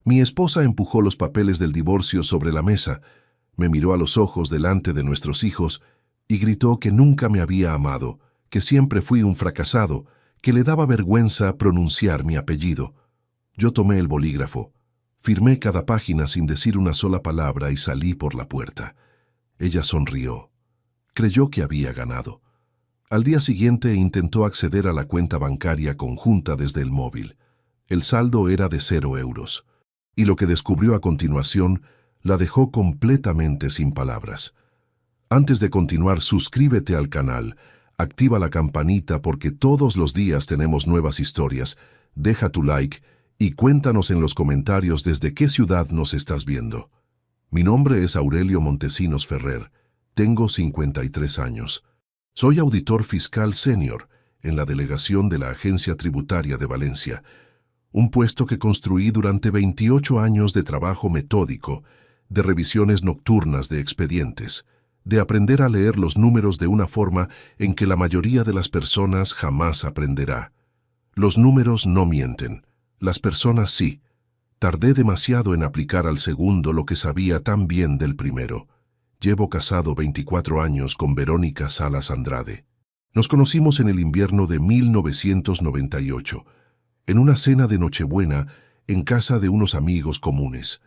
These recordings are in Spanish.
Mi esposa empujó los papeles del divorcio sobre la mesa, me miró a los ojos delante de nuestros hijos y gritó que nunca me había amado, que siempre fui un fracasado, que le daba vergüenza pronunciar mi apellido. Yo tomé el bolígrafo, firmé cada página sin decir una sola palabra y salí por la puerta. Ella sonrió. Creyó que había ganado. Al día siguiente intentó acceder a la cuenta bancaria conjunta desde el móvil. El saldo era de 0 euros. Y lo que descubrió a continuación la dejó completamente sin palabras. Antes de continuar, suscríbete al canal, activa la campanita porque todos los días tenemos nuevas historias, deja tu like y cuéntanos en los comentarios desde qué ciudad nos estás viendo. Mi nombre es Aurelio Montesinos Ferrer, tengo 53 años. Soy auditor fiscal senior en la delegación de la Agencia Tributaria de Valencia, un puesto que construí durante 28 años de trabajo metódico, de revisiones nocturnas de expedientes, de aprender a leer los números de una forma en que la mayoría de las personas jamás aprenderá. Los números no mienten, las personas sí. Tardé demasiado en aplicar al segundo lo que sabía tan bien del primero. Llevo casado 24 años con Verónica Salas Andrade. Nos conocimos en el invierno de 1998, en una cena de Nochebuena en casa de unos amigos comunes.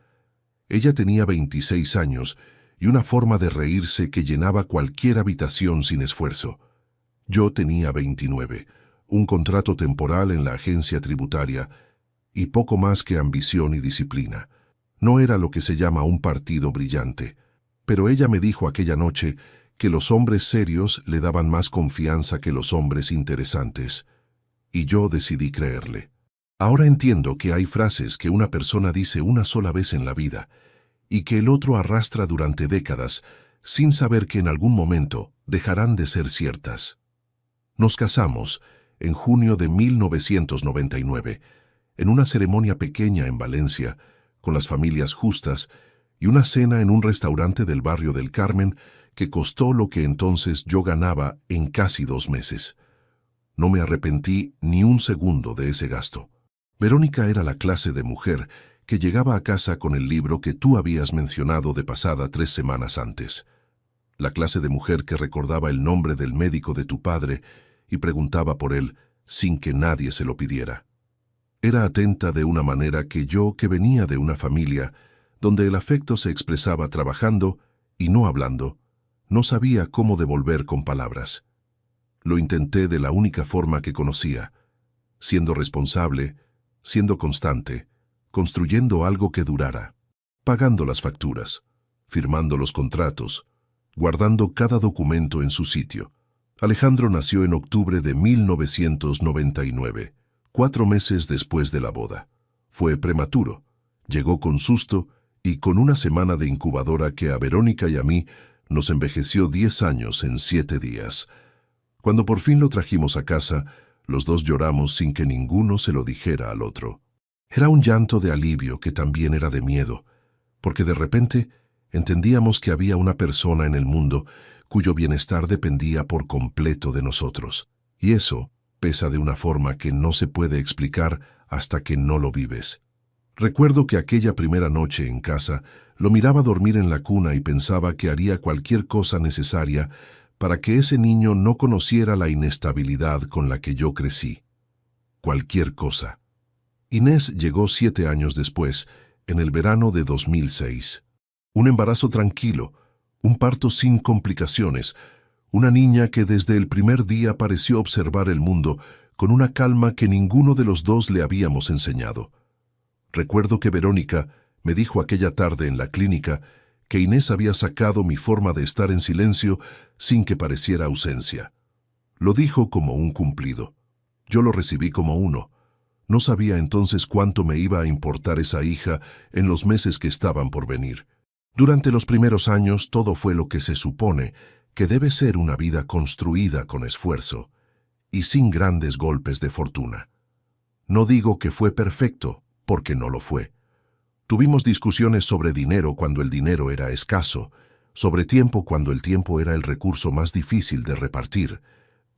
Ella tenía 26 años y una forma de reírse que llenaba cualquier habitación sin esfuerzo. Yo tenía 29, un contrato temporal en la agencia tributaria y poco más que ambición y disciplina. No era lo que se llama un partido brillante, pero ella me dijo aquella noche que los hombres serios le daban más confianza que los hombres interesantes, y yo decidí creerle. Ahora entiendo que hay frases que una persona dice una sola vez en la vida y que el otro arrastra durante décadas sin saber que en algún momento dejarán de ser ciertas. Nos casamos en junio de 1999, en una ceremonia pequeña en Valencia, con las familias justas, y una cena en un restaurante del barrio del Carmen que costó lo que entonces yo ganaba en casi 2 meses. No me arrepentí ni un segundo de ese gasto. Verónica era la clase de mujer que llegaba a casa con el libro que tú habías mencionado de pasada 3 semanas antes. La clase de mujer que recordaba el nombre del médico de tu padre y preguntaba por él sin que nadie se lo pidiera. Era atenta de una manera que yo, que venía de una familia donde el afecto se expresaba trabajando y no hablando, no sabía cómo devolver con palabras. Lo intenté de la única forma que conocía, siendo responsable, siendo constante, construyendo algo que durara, pagando las facturas, firmando los contratos, guardando cada documento en su sitio. Alejandro nació en octubre de 1999, 4 meses después de la boda. Fue prematuro, llegó con susto y con una semana de incubadora que a Verónica y a mí nos envejeció 10 años en 7 días. Cuando por fin lo trajimos a casa, los dos lloramos sin que ninguno se lo dijera al otro. Era un llanto de alivio que también era de miedo, porque de repente entendíamos que había una persona en el mundo cuyo bienestar dependía por completo de nosotros. Y eso pesa de una forma que no se puede explicar hasta que no lo vives. Recuerdo que aquella primera noche en casa lo miraba dormir en la cuna y pensaba que haría cualquier cosa necesaria para que ese niño no conociera la inestabilidad con la que yo crecí. Cualquier cosa. Inés llegó 7 años después, en el verano de 2006. Un embarazo tranquilo, un parto sin complicaciones, una niña que desde el primer día pareció observar el mundo con una calma que ninguno de los dos le habíamos enseñado. Recuerdo que Verónica me dijo aquella tarde en la clínica que Inés había sacado mi forma de estar en silencio sin que pareciera ausencia. Lo dijo como un cumplido. Yo lo recibí como uno. No sabía entonces cuánto me iba a importar esa hija en los meses que estaban por venir. Durante los primeros años todo fue lo que se supone que debe ser una vida construida con esfuerzo y sin grandes golpes de fortuna. No digo que fue perfecto, porque no lo fue. Tuvimos discusiones sobre dinero cuando el dinero era escaso, sobre tiempo cuando el tiempo era el recurso más difícil de repartir,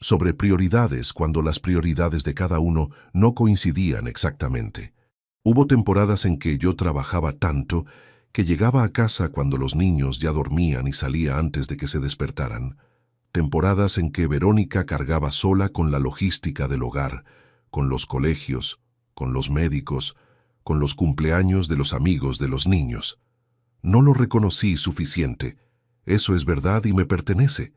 sobre prioridades cuando las prioridades de cada uno no coincidían exactamente. Hubo temporadas en que yo trabajaba tanto que llegaba a casa cuando los niños ya dormían y salía antes de que se despertaran. Temporadas en que Verónica cargaba sola con la logística del hogar, con los colegios, con los médicos, con los cumpleaños de los amigos de los niños. No lo reconocí suficiente. Eso es verdad y me pertenece.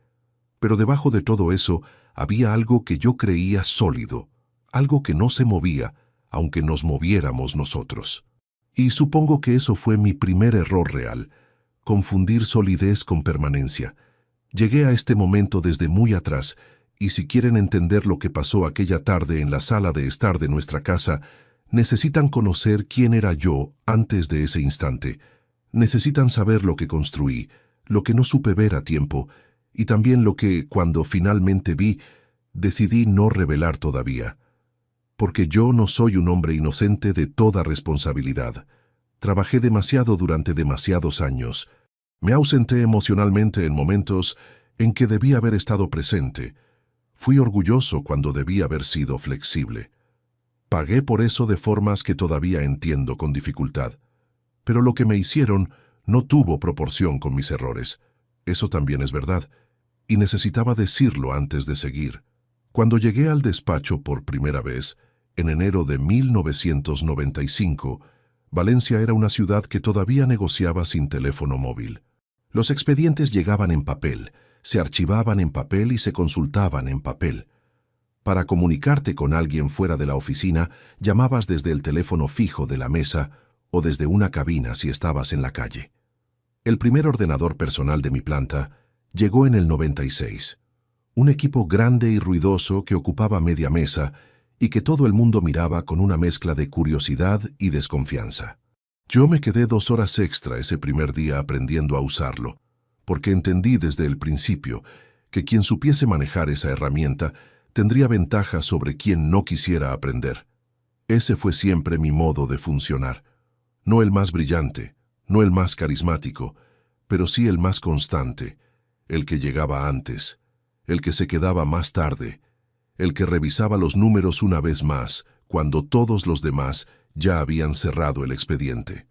Pero debajo de todo eso había algo que yo creía sólido, algo que no se movía, aunque nos moviéramos nosotros. Y supongo que eso fue mi primer error real, confundir solidez con permanencia. Llegué a este momento desde muy atrás, y si quieren entender lo que pasó aquella tarde en la sala de estar de nuestra casa, necesitan conocer quién era yo antes de ese instante. Necesitan saber lo que construí, lo que no supe ver a tiempo, y también lo que, cuando finalmente vi, decidí no revelar todavía. Porque yo no soy un hombre inocente de toda responsabilidad. Trabajé demasiado durante demasiados años. Me ausenté emocionalmente en momentos en que debí haber estado presente. Fui orgulloso cuando debí haber sido flexible. Pagué por eso de formas que todavía entiendo con dificultad. Pero lo que me hicieron no tuvo proporción con mis errores. Eso también es verdad, y necesitaba decirlo antes de seguir. Cuando llegué al despacho por primera vez, en enero de 1995, Valencia era una ciudad que todavía negociaba sin teléfono móvil. Los expedientes llegaban en papel, se archivaban en papel y se consultaban en papel. Para comunicarte con alguien fuera de la oficina, llamabas desde el teléfono fijo de la mesa o desde una cabina si estabas en la calle. El primer ordenador personal de mi planta llegó en el 96. Un equipo grande y ruidoso que ocupaba media mesa y que todo el mundo miraba con una mezcla de curiosidad y desconfianza. Yo me quedé 2 horas extra ese primer día aprendiendo a usarlo, porque entendí desde el principio que quien supiese manejar esa herramienta tendría ventaja sobre quien no quisiera aprender. Ese fue siempre mi modo de funcionar. No el más brillante, no el más carismático, pero sí el más constante, el que llegaba antes, el que se quedaba más tarde, el que revisaba los números una vez más, cuando todos los demás ya habían cerrado el expediente.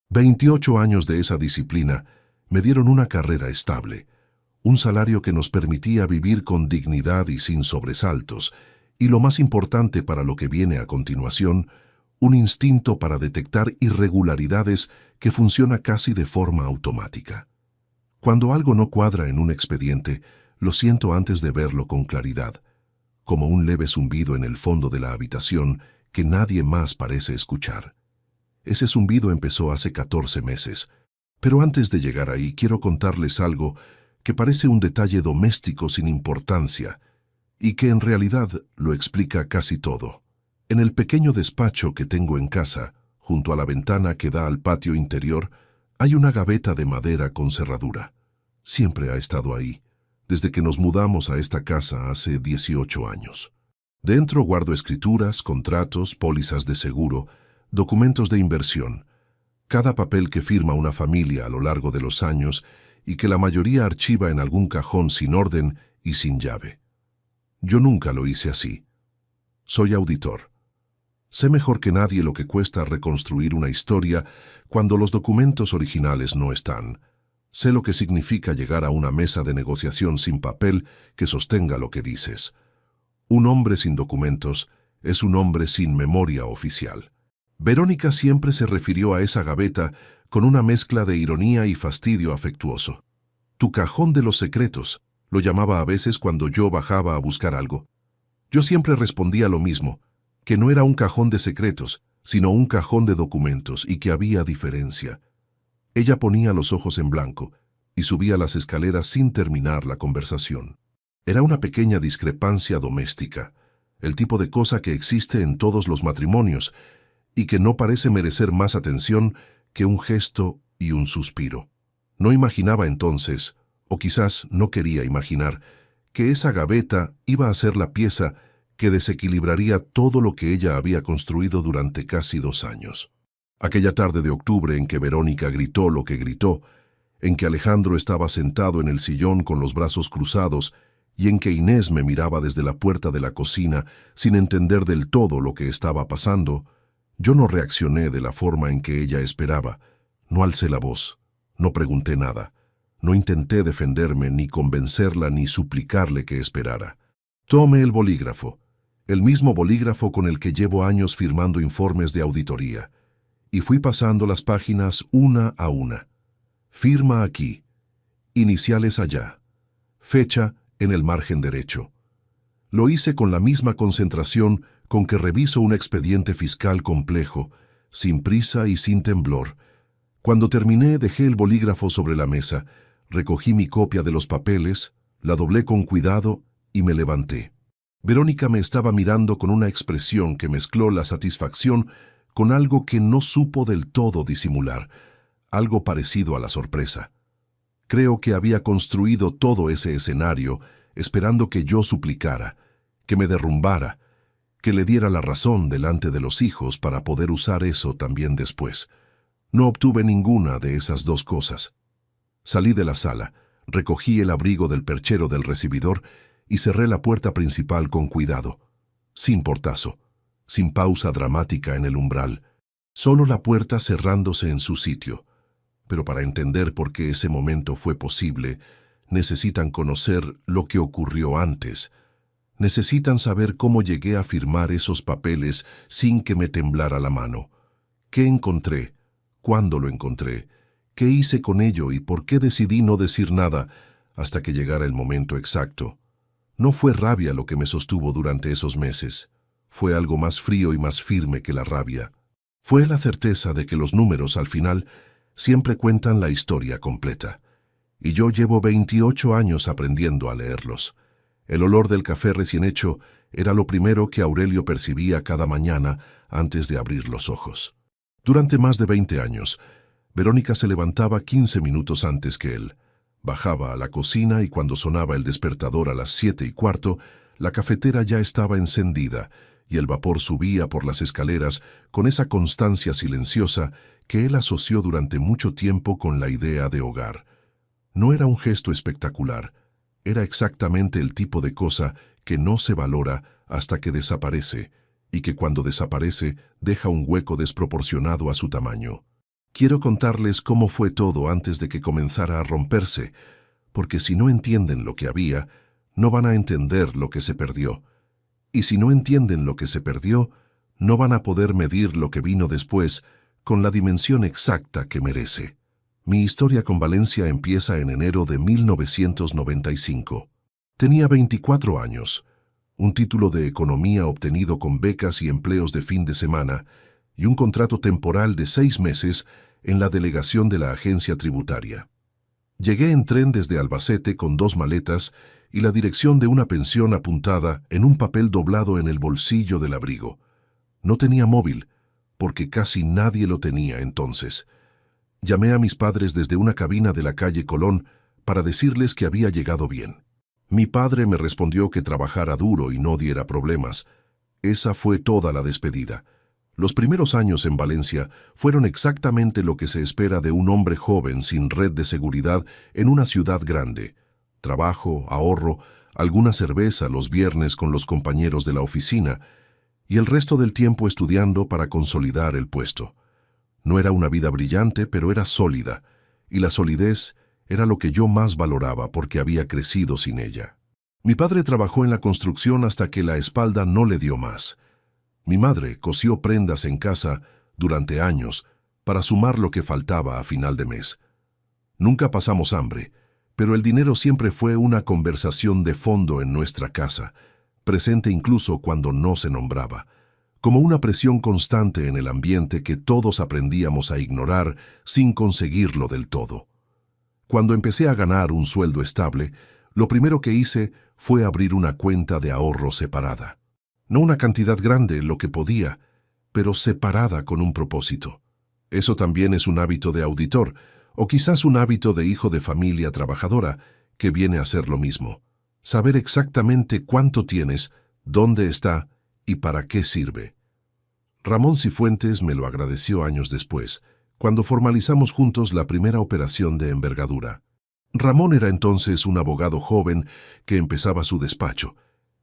28 años de esa disciplina me dieron una carrera estable, un salario que nos permitía vivir con dignidad y sin sobresaltos, y lo más importante para lo que viene a continuación, un instinto para detectar irregularidades que funciona casi de forma automática. Cuando algo no cuadra en un expediente, lo siento antes de verlo con claridad, como un leve zumbido en el fondo de la habitación que nadie más parece escuchar. Ese zumbido empezó hace 14 meses, pero antes de llegar ahí quiero contarles algo que parece un detalle doméstico sin importancia y que en realidad lo explica casi todo. En el pequeño despacho que tengo en casa, junto a la ventana que da al patio interior, hay una gaveta de madera con cerradura. Siempre ha estado ahí, desde que nos mudamos a esta casa hace 18 años. Dentro guardo escrituras, contratos, pólizas de seguro, documentos de inversión, cada papel que firma una familia a lo largo de los años y que la mayoría archiva en algún cajón sin orden y sin llave. Yo nunca lo hice así. Soy auditor. Sé mejor que nadie lo que cuesta reconstruir una historia cuando los documentos originales no están. Sé lo que significa llegar a una mesa de negociación sin papel que sostenga lo que dices. Un hombre sin documentos es un hombre sin memoria oficial. Verónica siempre se refirió a esa gaveta con una mezcla de ironía y fastidio afectuoso. Tu cajón de los secretos, lo llamaba a veces cuando yo bajaba a buscar algo. Yo siempre respondía lo mismo, que no era un cajón de secretos, sino un cajón de documentos y que había diferencia. Ella ponía los ojos en blanco y subía las escaleras sin terminar la conversación. Era una pequeña discrepancia doméstica, el tipo de cosa que existe en todos los matrimonios y que no parece merecer más atención que un gesto y un suspiro. No imaginaba entonces, o quizás no quería imaginar, que esa gaveta iba a ser la pieza que desequilibraría todo lo que ella había construido durante casi 2 años. Aquella tarde de octubre en que Verónica gritó lo que gritó, en que Alejandro estaba sentado en el sillón con los brazos cruzados y en que Inés me miraba desde la puerta de la cocina sin entender del todo lo que estaba pasando, Yo no reaccioné de la forma en que ella esperaba. No alcé la voz, no pregunté nada. No intenté defenderme, ni convencerla, ni suplicarle que esperara. Tomé el bolígrafo, el mismo bolígrafo con el que llevo años firmando informes de auditoría, y fui pasando las páginas una a una. Firma aquí, iniciales allá, fecha en el margen derecho. Lo hice con la misma concentración con que reviso un expediente fiscal complejo, sin prisa y sin temblor. Cuando terminé, dejé el bolígrafo sobre la mesa, recogí mi copia de los papeles, la doblé con cuidado y me levanté. Verónica me estaba mirando con una expresión que mezcló la satisfacción con algo que no supo del todo disimular, algo parecido a la sorpresa. Creo que había construido todo ese escenario esperando que yo suplicara, que me derrumbara, que le diera la razón delante de los hijos para poder usar eso también después. No obtuve ninguna de esas dos cosas. Salí de la sala, recogí el abrigo del perchero del recibidor y cerré la puerta principal con cuidado, sin portazo, sin pausa dramática en el umbral, solo la puerta cerrándose en su sitio. Pero para entender por qué ese momento fue posible, necesitan conocer lo que ocurrió antes. Necesitan saber cómo llegué a firmar esos papeles sin que me temblara la mano. ¿Qué encontré? ¿Cuándo lo encontré? ¿Qué hice con ello y por qué decidí no decir nada hasta que llegara el momento exacto? No fue rabia lo que me sostuvo durante esos meses. Fue algo más frío y más firme que la rabia. Fue la certeza de que los números, al final, siempre cuentan la historia completa. Y yo llevo 28 años aprendiendo a leerlos. El olor del café recién hecho era lo primero que Aurelio percibía cada mañana antes de abrir los ojos. Durante más de 20 años, Verónica se levantaba 15 minutos antes que él. Bajaba a la cocina y cuando sonaba el despertador a las 7:15, la cafetera ya estaba encendida y el vapor subía por las escaleras con esa constancia silenciosa que él asoció durante mucho tiempo con la idea de hogar. No era un gesto espectacular, era exactamente el tipo de cosa que no se valora hasta que desaparece, y que cuando desaparece deja un hueco desproporcionado a su tamaño. Quiero contarles cómo fue todo antes de que comenzara a romperse, porque si no entienden lo que había, no van a entender lo que se perdió. Y si no entienden lo que se perdió, no van a poder medir lo que vino después con la dimensión exacta que merece. Mi historia con Valencia empieza en enero de 1995. Tenía 24 años, un título de economía obtenido con becas y empleos de fin de semana, y un contrato temporal de 6 meses en la delegación de la agencia tributaria. Llegué en tren desde Albacete con 2 maletas y la dirección de una pensión apuntada en un papel doblado en el bolsillo del abrigo. No tenía móvil, porque casi nadie lo tenía entonces. Llamé a mis padres desde una cabina de la calle Colón para decirles que había llegado bien. Mi padre me respondió que trabajara duro y no diera problemas. Esa fue toda la despedida. Los primeros años en Valencia fueron exactamente lo que se espera de un hombre joven sin red de seguridad en una ciudad grande. Trabajo, ahorro, alguna cerveza los viernes con los compañeros de la oficina y el resto del tiempo estudiando para consolidar el puesto. No era una vida brillante, pero era sólida, y la solidez era lo que yo más valoraba porque había crecido sin ella. Mi padre trabajó en la construcción hasta que la espalda no le dio más. Mi madre cosió prendas en casa durante años para sumar lo que faltaba a final de mes. Nunca pasamos hambre, pero el dinero siempre fue una conversación de fondo en nuestra casa, presente incluso cuando no se nombraba, como una presión constante en el ambiente que todos aprendíamos a ignorar sin conseguirlo del todo. Cuando empecé a ganar un sueldo estable, lo primero que hice fue abrir una cuenta de ahorro separada. No una cantidad grande, lo que podía, pero separada con un propósito. Eso también es un hábito de auditor, o quizás un hábito de hijo de familia trabajadora, que viene a ser lo mismo. Saber exactamente cuánto tienes, dónde está y para qué sirve. Ramón Cifuentes me lo agradeció años después, cuando formalizamos juntos la primera operación de envergadura. Ramón era entonces un abogado joven que empezaba su despacho,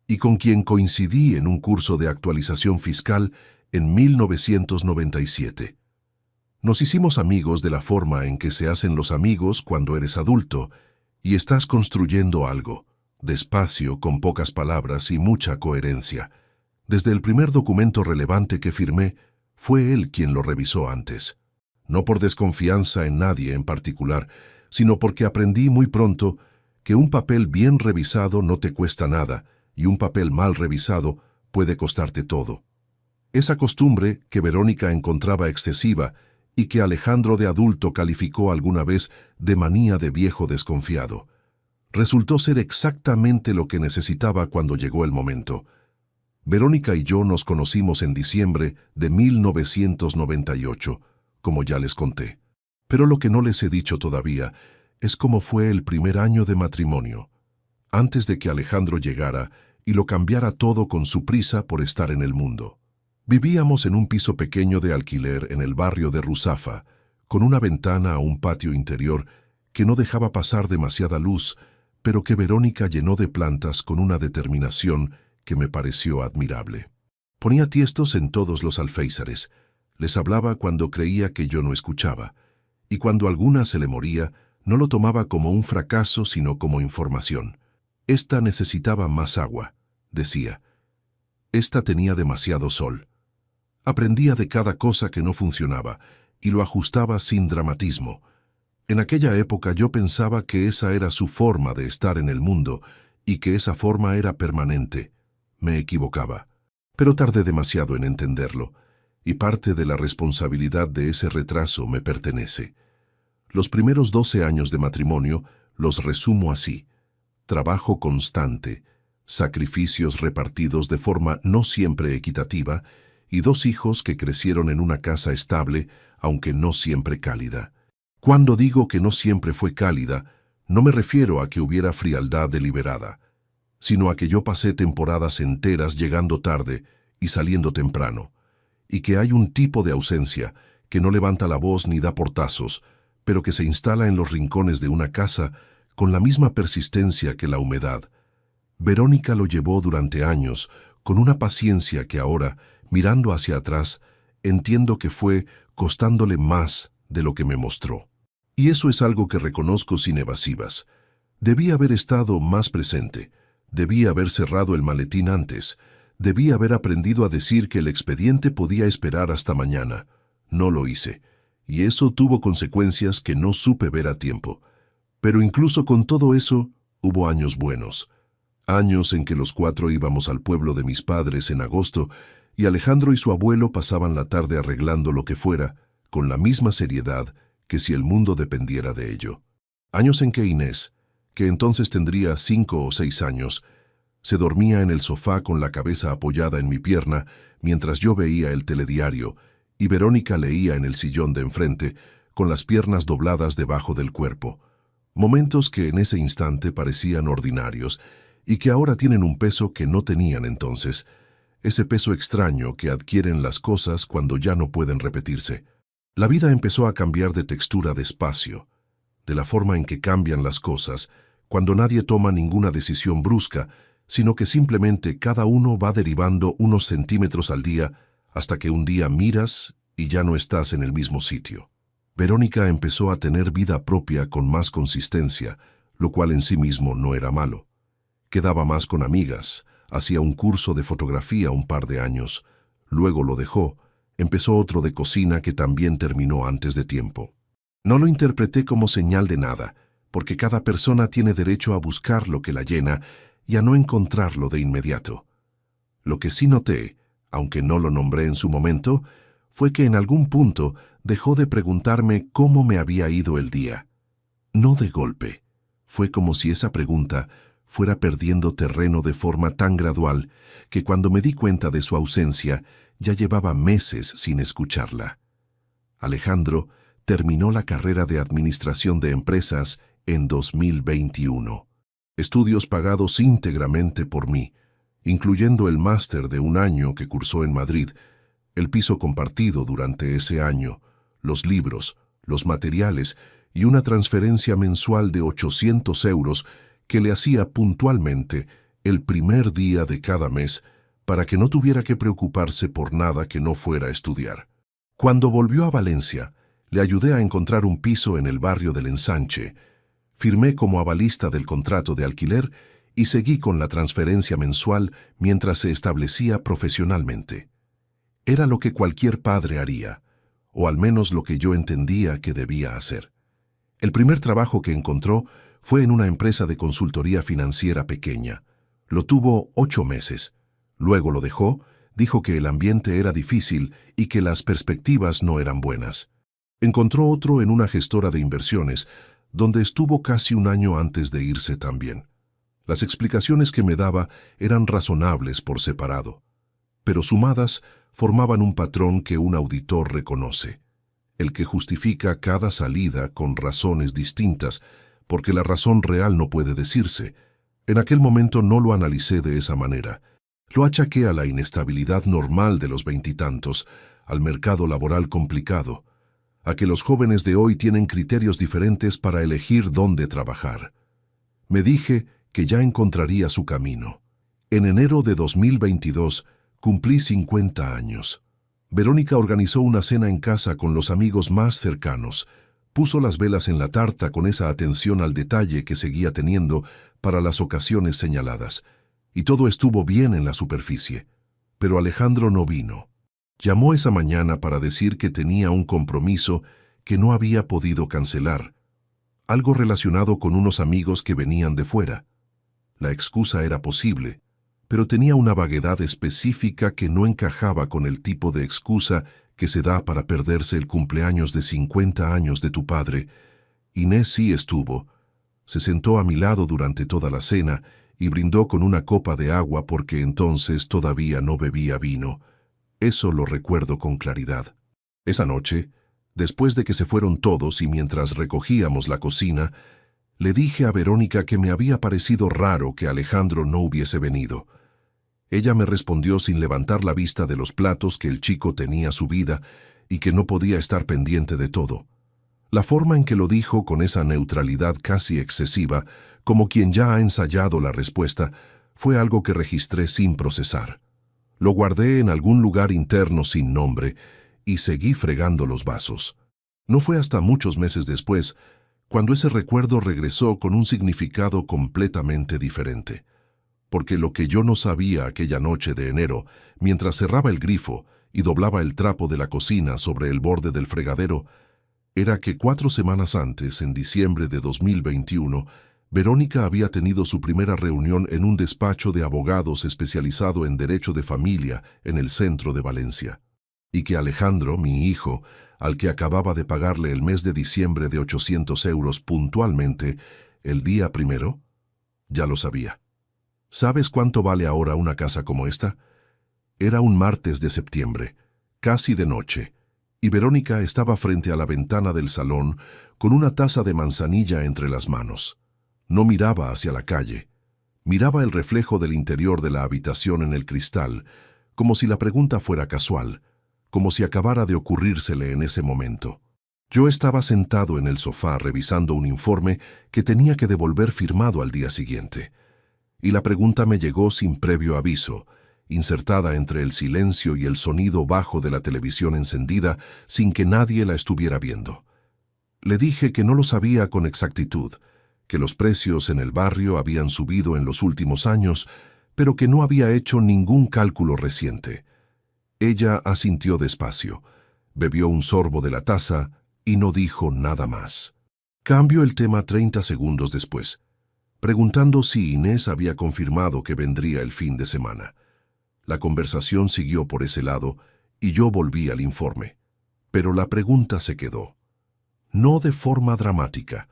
y con quien coincidí en un curso de actualización fiscal en 1997. Nos hicimos amigos de la forma en que se hacen los amigos cuando eres adulto y estás construyendo algo, despacio, con pocas palabras y mucha coherencia. Desde el primer documento relevante que firmé, fue él quien lo revisó antes. No por desconfianza en nadie en particular, sino porque aprendí muy pronto que un papel bien revisado no te cuesta nada y un papel mal revisado puede costarte todo. Esa costumbre que Verónica encontraba excesiva y que Alejandro de adulto calificó alguna vez de manía de viejo desconfiado, resultó ser exactamente lo que necesitaba cuando llegó el momento. Verónica y yo nos conocimos en diciembre de 1998, como ya les conté. Pero lo que no les he dicho todavía es cómo fue el primer año de matrimonio, antes de que Alejandro llegara y lo cambiara todo con su prisa por estar en el mundo. Vivíamos en un piso pequeño de alquiler en el barrio de Ruzafa, con una ventana a un patio interior que no dejaba pasar demasiada luz, pero que Verónica llenó de plantas con una determinación que me pareció admirable. Ponía tiestos en todos los alféizares, les hablaba cuando creía que yo no escuchaba, y cuando alguna se le moría, no lo tomaba como un fracaso sino como información. Esta necesitaba más agua, decía. Esta tenía demasiado sol. Aprendía de cada cosa que no funcionaba y lo ajustaba sin dramatismo. En aquella época yo pensaba que esa era su forma de estar en el mundo y que esa forma era permanente. Me equivocaba, pero tardé demasiado en entenderlo, y parte de la responsabilidad de ese retraso me pertenece. Los primeros 12 años de matrimonio los resumo así: trabajo constante, sacrificios repartidos de forma no siempre equitativa y 2 hijos que crecieron en una casa estable, aunque no siempre cálida. Cuando digo que no siempre fue cálida, no me refiero a que hubiera frialdad deliberada, sino a que yo pasé temporadas enteras llegando tarde y saliendo temprano, y que hay un tipo de ausencia que no levanta la voz ni da portazos, pero que se instala en los rincones de una casa con la misma persistencia que la humedad. Verónica lo llevó durante años con una paciencia que ahora, mirando hacia atrás, entiendo que fue costándole más de lo que me mostró. Y eso es algo que reconozco sin evasivas. Debí haber estado más presente, debí haber cerrado el maletín antes, debí haber aprendido a decir que el expediente podía esperar hasta mañana. No lo hice, y eso tuvo consecuencias que no supe ver a tiempo. Pero incluso con todo eso, hubo años buenos. Años en que los 4 íbamos al pueblo de mis padres en agosto y Alejandro y su abuelo pasaban la tarde arreglando lo que fuera, con la misma seriedad que si el mundo dependiera de ello. Años en que Inés, que entonces tendría 5 o 6 años, se dormía en el sofá con la cabeza apoyada en mi pierna mientras yo veía el telediario y Verónica leía en el sillón de enfrente con las piernas dobladas debajo del cuerpo. Momentos que en ese instante parecían ordinarios y que ahora tienen un peso que no tenían entonces, ese peso extraño que adquieren las cosas cuando ya no pueden repetirse. La vida empezó a cambiar de textura despacio, de la forma en que cambian las cosas, cuando nadie toma ninguna decisión brusca, sino que simplemente cada uno va derivando unos centímetros al día hasta que un día miras y ya no estás en el mismo sitio. Verónica empezó a tener vida propia con más consistencia, lo cual en sí mismo no era malo. Quedaba más con amigas, hacía un curso de fotografía un par de años, luego lo dejó, empezó otro de cocina que también terminó antes de tiempo. No lo interpreté como señal de nada, porque cada persona tiene derecho a buscar lo que la llena y a no encontrarlo de inmediato. Lo que sí noté, aunque no lo nombré en su momento, fue que en algún punto dejó de preguntarme cómo me había ido el día. No de golpe. Fue como si esa pregunta fuera perdiendo terreno de forma tan gradual que cuando me di cuenta de su ausencia ya llevaba meses sin escucharla. Alejandro terminó la carrera de Administración de Empresas en 2021. Estudios pagados íntegramente por mí, incluyendo el máster de 1 año que cursó en Madrid, el piso compartido durante ese año, los libros, los materiales y una transferencia mensual de 800 euros que le hacía puntualmente el primer día de cada mes para que no tuviera que preocuparse por nada que no fuera a estudiar. Cuando volvió a Valencia, le ayudé a encontrar un piso en el barrio del Ensanche, firmé como avalista del contrato de alquiler y seguí con la transferencia mensual mientras se establecía profesionalmente. Era lo que cualquier padre haría, o al menos lo que yo entendía que debía hacer. El primer trabajo que encontró fue en una empresa de consultoría financiera pequeña. Lo tuvo 8 meses. Luego lo dejó, dijo que el ambiente era difícil y que las perspectivas no eran buenas. Encontró otro en una gestora de inversiones, donde estuvo casi un año antes de irse también. Las explicaciones que me daba eran razonables por separado, pero sumadas formaban un patrón que un auditor reconoce, el que justifica cada salida con razones distintas, porque la razón real no puede decirse. En aquel momento no lo analicé de esa manera. Lo achaqué a la inestabilidad normal de los veintitantos, al mercado laboral complicado, a que los jóvenes de hoy tienen criterios diferentes para elegir dónde trabajar. Me dije que ya encontraría su camino. En enero de 2022 cumplí 50 años. Verónica organizó una cena en casa con los amigos más cercanos. Puso las velas en la tarta con esa atención al detalle que seguía teniendo para las ocasiones señaladas. Y todo estuvo bien en la superficie. Pero Alejandro no vino. Llamó esa mañana para decir que tenía un compromiso que no había podido cancelar. Algo relacionado con unos amigos que venían de fuera. La excusa era posible, pero tenía una vaguedad específica que no encajaba con el tipo de excusa que se da para perderse el cumpleaños de 50 años de tu padre. Inés sí estuvo. Se sentó a mi lado durante toda la cena y brindó con una copa de agua porque entonces todavía no bebía vino. Eso lo recuerdo con claridad. Esa noche, después de que se fueron todos y mientras recogíamos la cocina, le dije a Verónica que me había parecido raro que Alejandro no hubiese venido. Ella me respondió sin levantar la vista de los platos que el chico tenía a su vida y que no podía estar pendiente de todo. La forma en que lo dijo con esa neutralidad casi excesiva, como quien ya ha ensayado la respuesta, fue algo que registré sin procesar. Lo guardé en algún lugar interno sin nombre y seguí fregando los vasos. No fue hasta muchos meses después cuando ese recuerdo regresó con un significado completamente diferente. Porque lo que yo no sabía aquella noche de enero, mientras cerraba el grifo y doblaba el trapo de la cocina sobre el borde del fregadero, era que 4 semanas antes, en diciembre de 2021, Verónica había tenido su primera reunión en un despacho de abogados especializado en derecho de familia en el centro de Valencia, y que Alejandro, mi hijo, al que acababa de pagarle el mes de diciembre de 800 euros puntualmente, el día primero, ya lo sabía. ¿Sabes cuánto vale ahora una casa como esta? Era un martes de septiembre, casi de noche, y Verónica estaba frente a la ventana del salón con una taza de manzanilla entre las manos. No miraba hacia la calle. Miraba el reflejo del interior de la habitación en el cristal, como si la pregunta fuera casual, como si acabara de ocurrírsele en ese momento. Yo estaba sentado en el sofá revisando un informe que tenía que devolver firmado al día siguiente. Y la pregunta me llegó sin previo aviso, insertada entre el silencio y el sonido bajo de la televisión encendida, sin que nadie la estuviera viendo. Le dije que no lo sabía con exactitud, que los precios en el barrio habían subido en los últimos años, pero que no había hecho ningún cálculo reciente. Ella asintió despacio, bebió un sorbo de la taza y no dijo nada más. Cambió el tema 30 segundos después, preguntando si Inés había confirmado que vendría el fin de semana. La conversación siguió por ese lado y yo volví al informe. Pero la pregunta se quedó. No de forma dramática,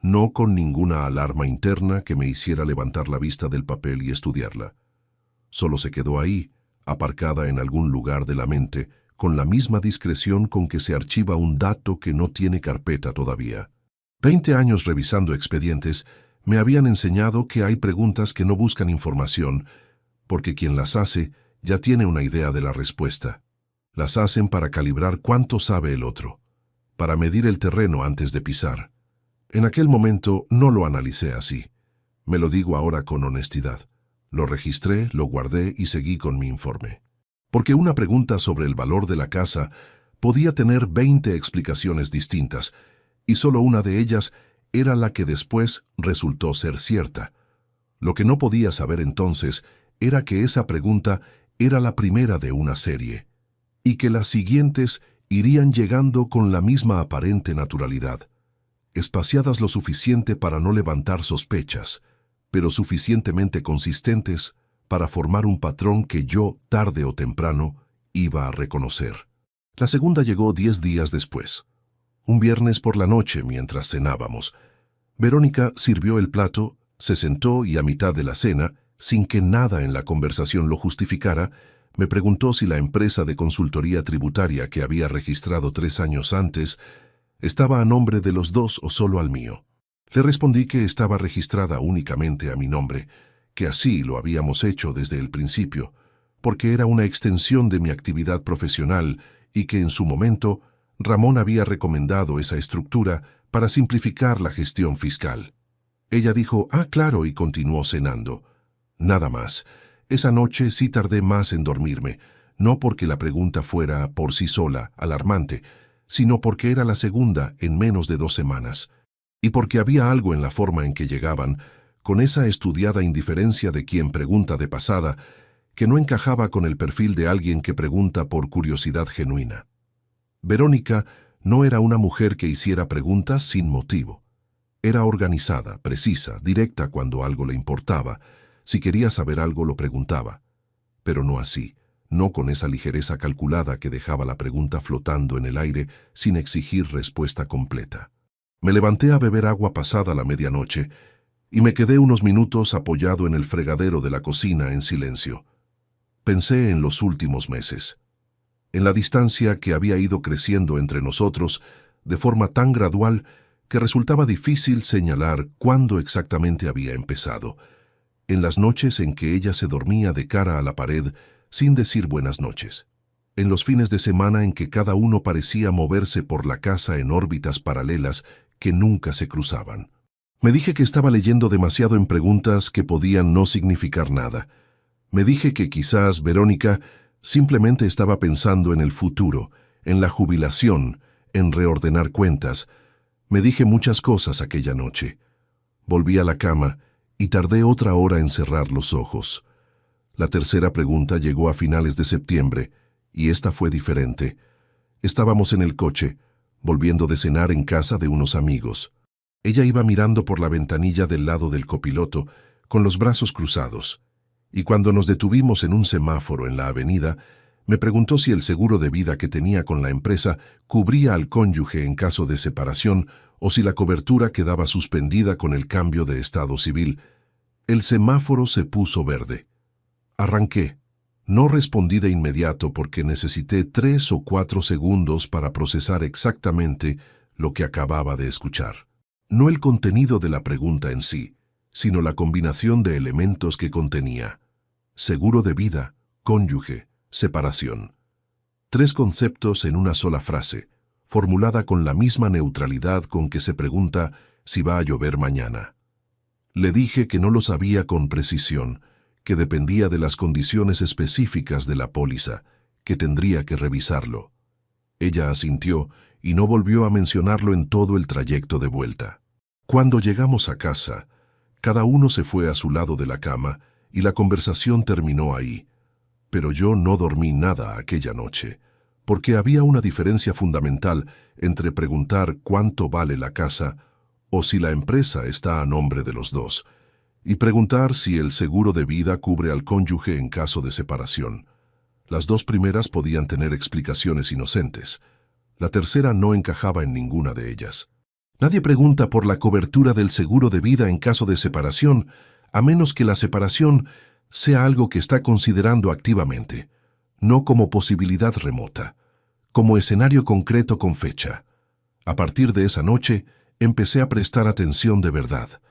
no con ninguna alarma interna que me hiciera levantar la vista del papel y estudiarla. Solo se quedó ahí, aparcada en algún lugar de la mente, con la misma discreción con que se archiva un dato que no tiene carpeta todavía. 20 años revisando expedientes me habían enseñado que hay preguntas que no buscan información, porque quien las hace ya tiene una idea de la respuesta. Las hacen para calibrar cuánto sabe el otro, para medir el terreno antes de pisar. En aquel momento no lo analicé así. Me lo digo ahora con honestidad. Lo registré, lo guardé y seguí con mi informe. Porque una pregunta sobre el valor de la casa podía tener 20 explicaciones distintas, y solo una de ellas era la que después resultó ser cierta. Lo que no podía saber entonces era que esa pregunta era la primera de una serie, y que las siguientes irían llegando con la misma aparente naturalidad, espaciadas lo suficiente para no levantar sospechas, pero suficientemente consistentes para formar un patrón que yo, tarde o temprano, iba a reconocer. La segunda llegó 10 días después. Un viernes por la noche, mientras cenábamos, Verónica sirvió el plato, se sentó y a mitad de la cena, sin que nada en la conversación lo justificara, me preguntó si la empresa de consultoría tributaria que había registrado 3 años antes estaba a nombre de los dos o solo al mío. Le respondí que estaba registrada únicamente a mi nombre, que así lo habíamos hecho desde el principio, porque era una extensión de mi actividad profesional y que en su momento Ramón había recomendado esa estructura para simplificar la gestión fiscal. Ella dijo, claro, y continuó cenando. Nada más. Esa noche sí tardé más en dormirme, no porque la pregunta fuera por sí sola alarmante, sino porque era la segunda en menos de 2 semanas, y porque había algo en la forma en que llegaban, con esa estudiada indiferencia de quien pregunta de pasada, que no encajaba con el perfil de alguien que pregunta por curiosidad genuina. Verónica no era una mujer que hiciera preguntas sin motivo. Era organizada, precisa, directa cuando algo le importaba. Si quería saber algo lo preguntaba. Pero no así, no con esa ligereza calculada que dejaba la pregunta flotando en el aire sin exigir respuesta completa. Me levanté a beber agua pasada la medianoche y me quedé unos minutos apoyado en el fregadero de la cocina en silencio. Pensé en los últimos meses, en la distancia que había ido creciendo entre nosotros de forma tan gradual que resultaba difícil señalar cuándo exactamente había empezado, en las noches en que ella se dormía de cara a la pared sin decir buenas noches, en los fines de semana en que cada uno parecía moverse por la casa en órbitas paralelas que nunca se cruzaban. Me dije que estaba leyendo demasiado en preguntas que podían no significar nada. Me dije que quizás Verónica simplemente estaba pensando en el futuro, en la jubilación, en reordenar cuentas. Me dije muchas cosas aquella noche. Volví a la cama y tardé otra hora en cerrar los ojos. La tercera pregunta llegó a finales de septiembre, y esta fue diferente. Estábamos en el coche, volviendo de cenar en casa de unos amigos. Ella iba mirando por la ventanilla del lado del copiloto, con los brazos cruzados, y cuando nos detuvimos en un semáforo en la avenida, me preguntó si el seguro de vida que tenía con la empresa cubría al cónyuge en caso de separación o si la cobertura quedaba suspendida con el cambio de estado civil. El semáforo se puso verde. Arranqué. No respondí de inmediato porque necesité 3 o 4 segundos para procesar exactamente lo que acababa de escuchar. No el contenido de la pregunta en sí, sino la combinación de elementos que contenía. Seguro de vida, cónyuge, separación. 3 conceptos en una sola frase, formulada con la misma neutralidad con que se pregunta si va a llover mañana. Le dije que no lo sabía con precisión, que dependía de las condiciones específicas de la póliza, que tendría que revisarlo. Ella asintió y no volvió a mencionarlo en todo el trayecto de vuelta. Cuando llegamos a casa, cada uno se fue a su lado de la cama y la conversación terminó ahí. Pero yo no dormí nada aquella noche, porque había una diferencia fundamental entre preguntar cuánto vale la casa o si la empresa está a nombre de los dos, y preguntar si el seguro de vida cubre al cónyuge en caso de separación. Las 2 primeras podían tener explicaciones inocentes. La tercera no encajaba en ninguna de ellas. Nadie pregunta por la cobertura del seguro de vida en caso de separación, a menos que la separación sea algo que está considerando activamente, no como posibilidad remota, como escenario concreto con fecha. A partir de esa noche, empecé a prestar atención de verdad,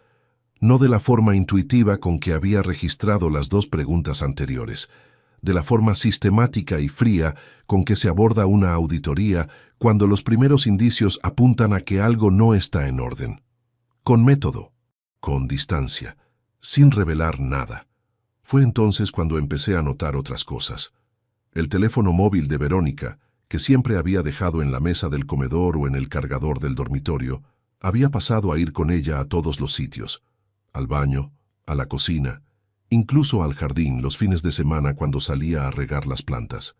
no de la forma intuitiva con que había registrado las 2 preguntas anteriores, de la forma sistemática y fría con que se aborda una auditoría cuando los primeros indicios apuntan a que algo no está en orden. Con método, con distancia, sin revelar nada. Fue entonces cuando empecé a notar otras cosas. El teléfono móvil de Verónica, que siempre había dejado en la mesa del comedor o en el cargador del dormitorio, había pasado a ir con ella a todos los sitios, al baño, a la cocina, incluso al jardín los fines de semana cuando salía a regar las plantas.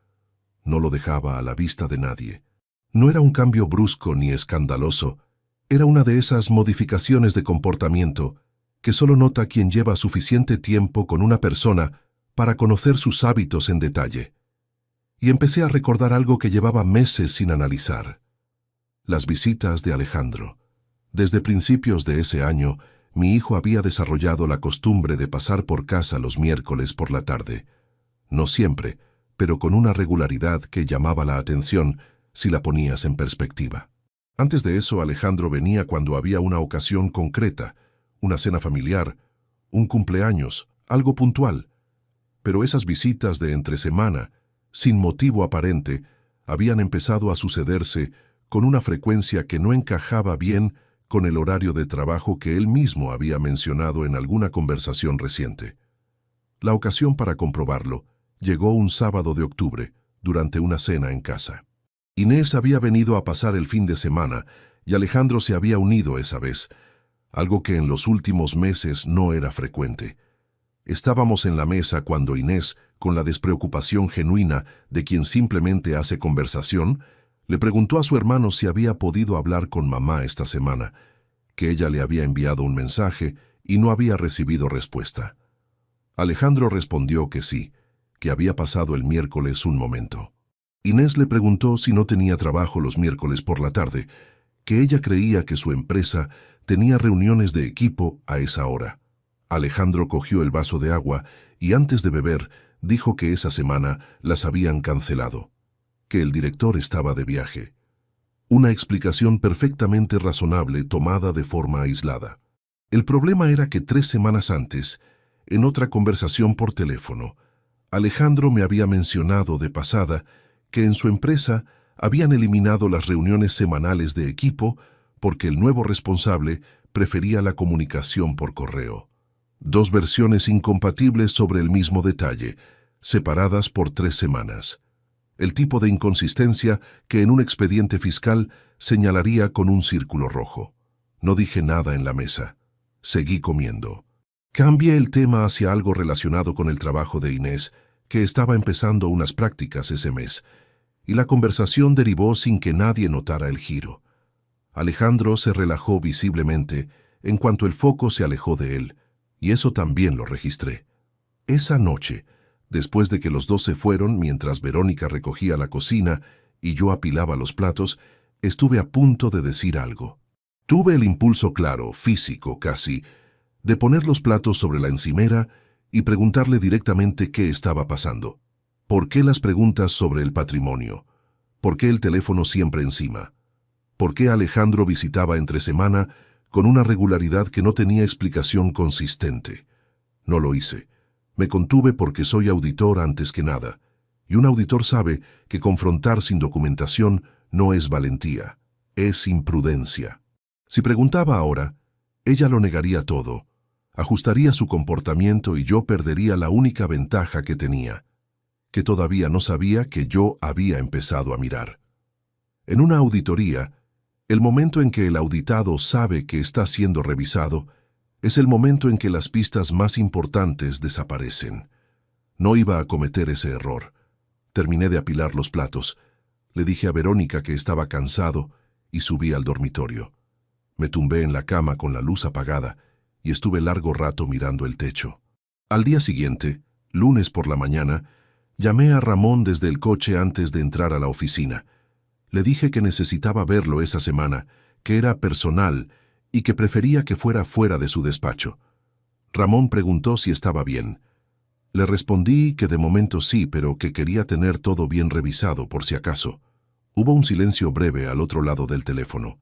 No lo dejaba a la vista de nadie. No era un cambio brusco ni escandaloso, era una de esas modificaciones de comportamiento que solo nota quien lleva suficiente tiempo con una persona para conocer sus hábitos en detalle. Y empecé a recordar algo que llevaba meses sin analizar. Las visitas de Alejandro. Desde principios de ese año, mi hijo había desarrollado la costumbre de pasar por casa los miércoles por la tarde. No siempre, pero con una regularidad que llamaba la atención si la ponías en perspectiva. Antes de eso, Alejandro venía cuando había una ocasión concreta, una cena familiar, un cumpleaños, algo puntual. Pero esas visitas de entre semana, sin motivo aparente, habían empezado a sucederse con una frecuencia que no encajaba bien con el horario de trabajo que él mismo había mencionado en alguna conversación reciente. La ocasión para comprobarlo llegó un sábado de octubre, durante una cena en casa. Inés había venido a pasar el fin de semana y Alejandro se había unido esa vez, algo que en los últimos meses no era frecuente. Estábamos en la mesa cuando Inés, con la despreocupación genuina de quien simplemente hace conversación, le preguntó a su hermano si había podido hablar con mamá esta semana, que ella le había enviado un mensaje y no había recibido respuesta. Alejandro respondió que sí, que había pasado el miércoles un momento. Inés le preguntó si no tenía trabajo los miércoles por la tarde, que ella creía que su empresa tenía reuniones de equipo a esa hora. Alejandro cogió el vaso de agua y antes de beber dijo que esa semana las habían cancelado, que el director estaba de viaje. Una explicación perfectamente razonable tomada de forma aislada. El problema era que 3 semanas antes, en otra conversación por teléfono, Alejandro me había mencionado de pasada que en su empresa habían eliminado las reuniones semanales de equipo porque el nuevo responsable prefería la comunicación por correo. 2 versiones incompatibles sobre el mismo detalle, separadas por 3 semanas. El tipo de inconsistencia que en un expediente fiscal señalaría con un círculo rojo. No dije nada en la mesa. Seguí comiendo. Cambié el tema hacia algo relacionado con el trabajo de Inés, que estaba empezando unas prácticas ese mes, y la conversación derivó sin que nadie notara el giro. Alejandro se relajó visiblemente en cuanto el foco se alejó de él, y eso también lo registré. Esa noche, después de que los dos se fueron mientras Verónica recogía la cocina y yo apilaba los platos, estuve a punto de decir algo. Tuve el impulso claro, físico casi, de poner los platos sobre la encimera y preguntarle directamente qué estaba pasando. ¿Por qué las preguntas sobre el patrimonio? ¿Por qué el teléfono siempre encima? ¿Por qué Alejandro visitaba entre semana con una regularidad que no tenía explicación consistente? No lo hice. Me contuve porque soy auditor antes que nada, y un auditor sabe que confrontar sin documentación no es valentía, es imprudencia. Si preguntaba ahora, ella lo negaría todo, ajustaría su comportamiento y yo perdería la única ventaja que tenía, que todavía no sabía que yo había empezado a mirar. En una auditoría, el momento en que el auditado sabe que está siendo revisado es el momento en que las pistas más importantes desaparecen. No iba a cometer ese error. Terminé de apilar los platos. Le dije a Verónica que estaba cansado y subí al dormitorio. Me tumbé en la cama con la luz apagada y estuve largo rato mirando el techo. Al día siguiente, lunes por la mañana, llamé a Ramón desde el coche antes de entrar a la oficina. Le dije que necesitaba verlo esa semana, que era personal y que prefería que fuera fuera de su despacho. Ramón preguntó si estaba bien. Le respondí que de momento sí, pero que quería tener todo bien revisado por si acaso. Hubo un silencio breve al otro lado del teléfono.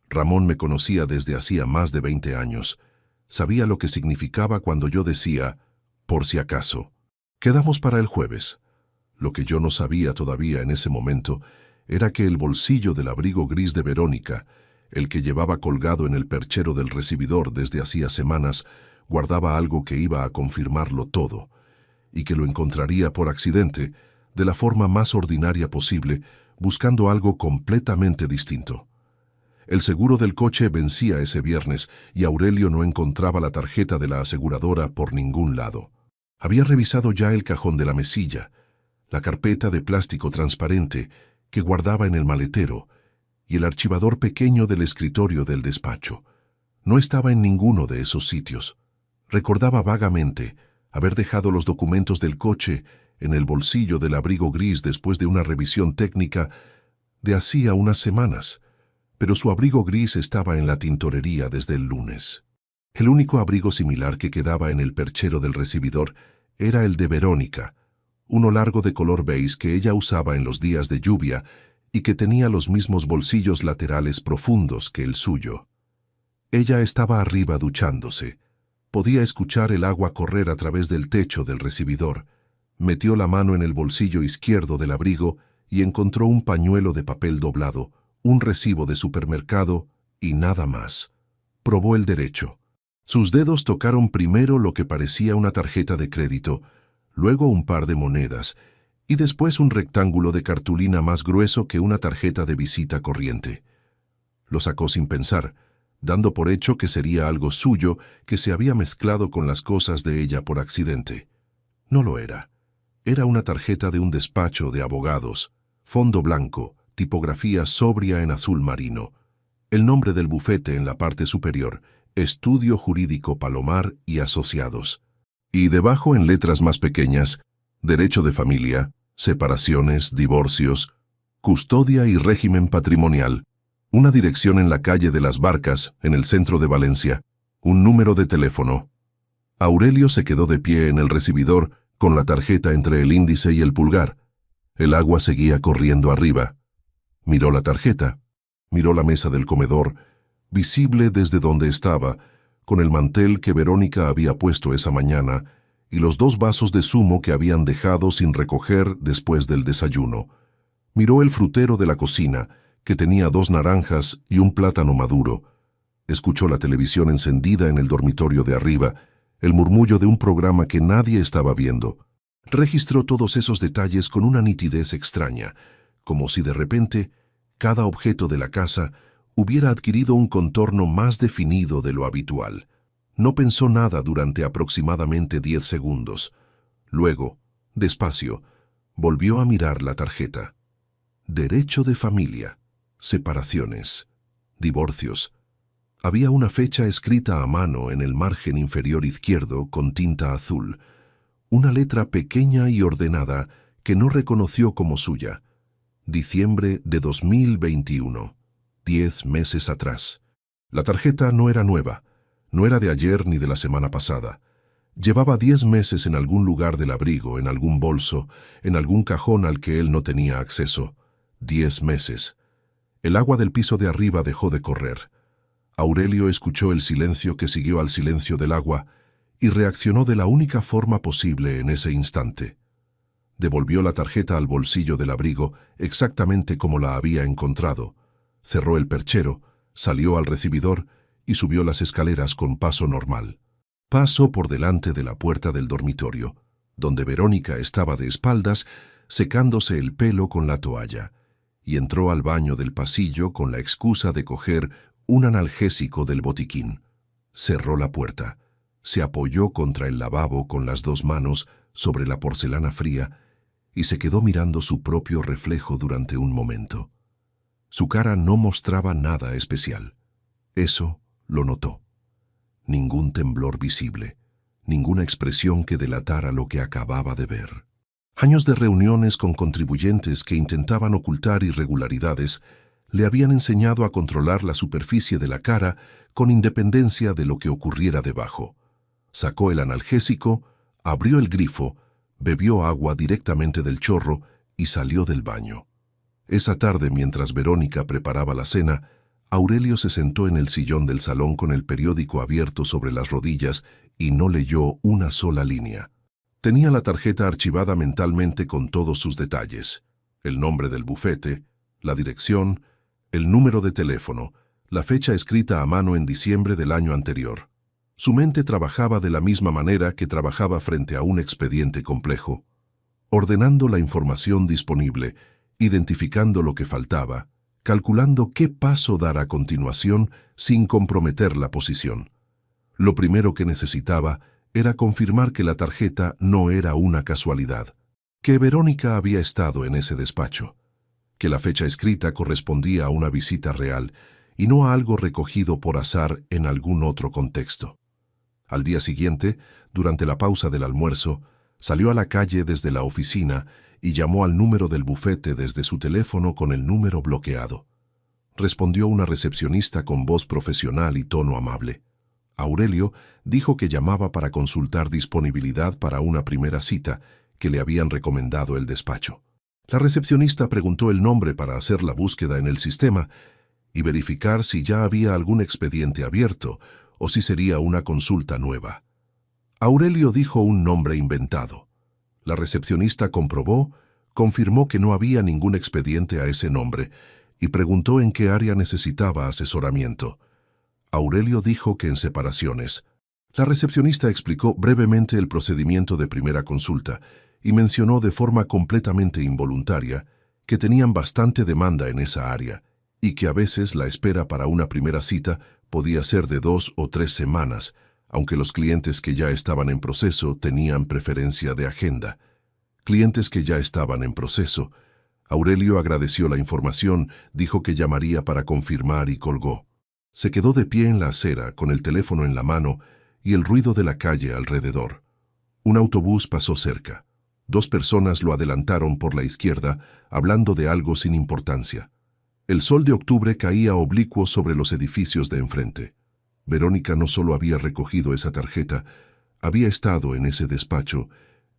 Ramón me conocía desde hacía más de 20 años. Sabía lo que significaba cuando yo decía, por si acaso. Quedamos para el jueves. Lo que yo no sabía todavía en ese momento era que el bolsillo del abrigo gris de Verónica, el que llevaba colgado en el perchero del recibidor desde hacía semanas, guardaba algo que iba a confirmarlo todo, y que lo encontraría por accidente, de la forma más ordinaria posible, buscando algo completamente distinto. El seguro del coche vencía ese viernes y Aurelio no encontraba la tarjeta de la aseguradora por ningún lado. Había revisado ya el cajón de la mesilla, la carpeta de plástico transparente que guardaba en el maletero y el archivador pequeño del escritorio del despacho. No estaba en ninguno de esos sitios. Recordaba vagamente haber dejado los documentos del coche en el bolsillo del abrigo gris después de una revisión técnica de hacía unas semanas, pero su abrigo gris estaba en la tintorería desde el lunes. El único abrigo similar que quedaba en el perchero del recibidor era el de Verónica, uno largo de color beige que ella usaba en los días de lluvia y que tenía los mismos bolsillos laterales profundos que el suyo. Ella estaba arriba duchándose. Podía escuchar el agua correr a través del techo del recibidor. Metió la mano en el bolsillo izquierdo del abrigo y encontró un pañuelo de papel doblado, un recibo de supermercado y nada más. Probó el derecho. Sus dedos tocaron primero lo que parecía una tarjeta de crédito, luego un par de monedas y después un rectángulo de cartulina más grueso que una tarjeta de visita corriente. Lo sacó sin pensar, dando por hecho que sería algo suyo que se había mezclado con las cosas de ella por accidente. No lo era. Era una tarjeta de un despacho de abogados, fondo blanco, tipografía sobria en azul marino, el nombre del bufete en la parte superior, Estudio Jurídico Palomar y Asociados, y debajo en letras más pequeñas, Derecho de Familia, Separaciones, Divorcios, Custodia y Régimen Patrimonial, una dirección en la calle de las Barcas, en el centro de Valencia, un número de teléfono. Aurelio se quedó de pie en el recibidor con la tarjeta entre el índice y el pulgar. El agua seguía corriendo arriba. Miró la tarjeta, miró la mesa del comedor, visible desde donde estaba, con el mantel que Verónica había puesto esa mañana y los 2 vasos de zumo que habían dejado sin recoger después del desayuno. Miró el frutero de la cocina, que tenía 2 naranjas y un plátano maduro. Escuchó la televisión encendida en el dormitorio de arriba, el murmullo de un programa que nadie estaba viendo. Registró todos esos detalles con una nitidez extraña, como si de repente cada objeto de la casa hubiera adquirido un contorno más definido de lo habitual. No pensó nada durante aproximadamente 10 segundos. Luego, despacio, volvió a mirar la tarjeta. Derecho de familia, separaciones, divorcios. Había una fecha escrita a mano en el margen inferior izquierdo con tinta azul, una letra pequeña y ordenada que no reconoció como suya. Diciembre de 2021, 10 meses atrás. La tarjeta no era nueva, no era de ayer ni de la semana pasada. Llevaba 10 meses en algún lugar del abrigo, en algún bolso, en algún cajón al que él no tenía acceso. 10 meses. El agua del piso de arriba dejó de correr. Aurelio escuchó el silencio que siguió al silencio del agua y reaccionó de la única forma posible en ese instante. Devolvió la tarjeta al bolsillo del abrigo exactamente como la había encontrado. Cerró el perchero, salió al recibidor y subió las escaleras con paso normal. Pasó por delante de la puerta del dormitorio, donde Verónica estaba de espaldas secándose el pelo con la toalla, y entró al baño del pasillo con la excusa de coger un analgésico del botiquín. Cerró la puerta, se apoyó contra el lavabo con las 2 manos sobre la porcelana fría y se quedó mirando su propio reflejo durante un momento. Su cara no mostraba nada especial. Eso lo notó. Ningún temblor visible, ninguna expresión que delatara lo que acababa de ver. Años de reuniones con contribuyentes que intentaban ocultar irregularidades le habían enseñado a controlar la superficie de la cara con independencia de lo que ocurriera debajo. Sacó el analgésico, abrió el grifo, bebió agua directamente del chorro y salió del baño. Esa tarde, mientras Verónica preparaba la cena, Aurelio se sentó en el sillón del salón con el periódico abierto sobre las rodillas y no leyó una sola línea. Tenía la tarjeta archivada mentalmente con todos sus detalles: el nombre del bufete, la dirección, el número de teléfono, la fecha escrita a mano en diciembre del año anterior. Su mente trabajaba de la misma manera que trabajaba frente a un expediente complejo, ordenando la información disponible, identificando lo que faltaba, calculando qué paso dar a continuación sin comprometer la posición. Lo primero que necesitaba era confirmar que la tarjeta no era una casualidad, que Verónica había estado en ese despacho, que la fecha escrita correspondía a una visita real y no a algo recogido por azar en algún otro contexto. Al día siguiente, durante la pausa del almuerzo, salió a la calle desde la oficina y llamó al número del bufete desde su teléfono con el número bloqueado. Respondió una recepcionista con voz profesional y tono amable. Aurelio dijo que llamaba para consultar disponibilidad para una primera cita que le habían recomendado el despacho. La recepcionista preguntó el nombre para hacer la búsqueda en el sistema y verificar si ya había algún expediente abierto o si sería una consulta nueva. Aurelio dijo un nombre inventado. La recepcionista comprobó, confirmó que no había ningún expediente a ese nombre y preguntó en qué área necesitaba asesoramiento. Aurelio dijo que en separaciones. La recepcionista explicó brevemente el procedimiento de primera consulta y mencionó de forma completamente involuntaria que tenían bastante demanda en esa área y que a veces la espera para una primera cita podía ser de 2 o 3 semanas, aunque los clientes que ya estaban en proceso tenían preferencia de agenda. Clientes que ya estaban en proceso. Aurelio agradeció la información, dijo que llamaría para confirmar y colgó. Se quedó de pie en la acera con el teléfono en la mano y el ruido de la calle alrededor. Un autobús pasó cerca. 2 personas lo adelantaron por la izquierda, hablando de algo sin importancia. El sol de octubre caía oblicuo sobre los edificios de enfrente. Verónica no solo había recogido esa tarjeta, había estado en ese despacho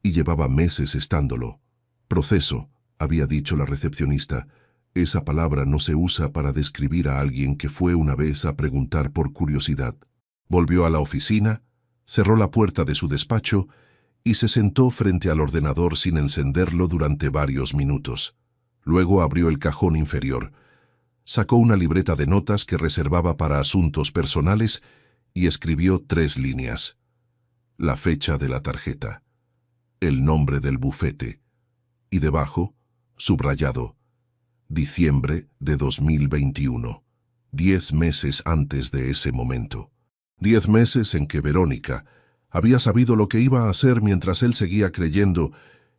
y llevaba meses estándolo. Proceso, había dicho la recepcionista. Esa palabra no se usa para describir a alguien que fue una vez a preguntar por curiosidad. Volvió a la oficina, cerró la puerta de su despacho y se sentó frente al ordenador sin encenderlo durante varios minutos. Luego abrió el cajón inferior. Sacó una libreta de notas que reservaba para asuntos personales y escribió 3 líneas. La fecha de la tarjeta, el nombre del bufete y debajo, subrayado, diciembre de 2021, 10 meses antes de ese momento. 10 meses en que Verónica había sabido lo que iba a hacer mientras él seguía creyendo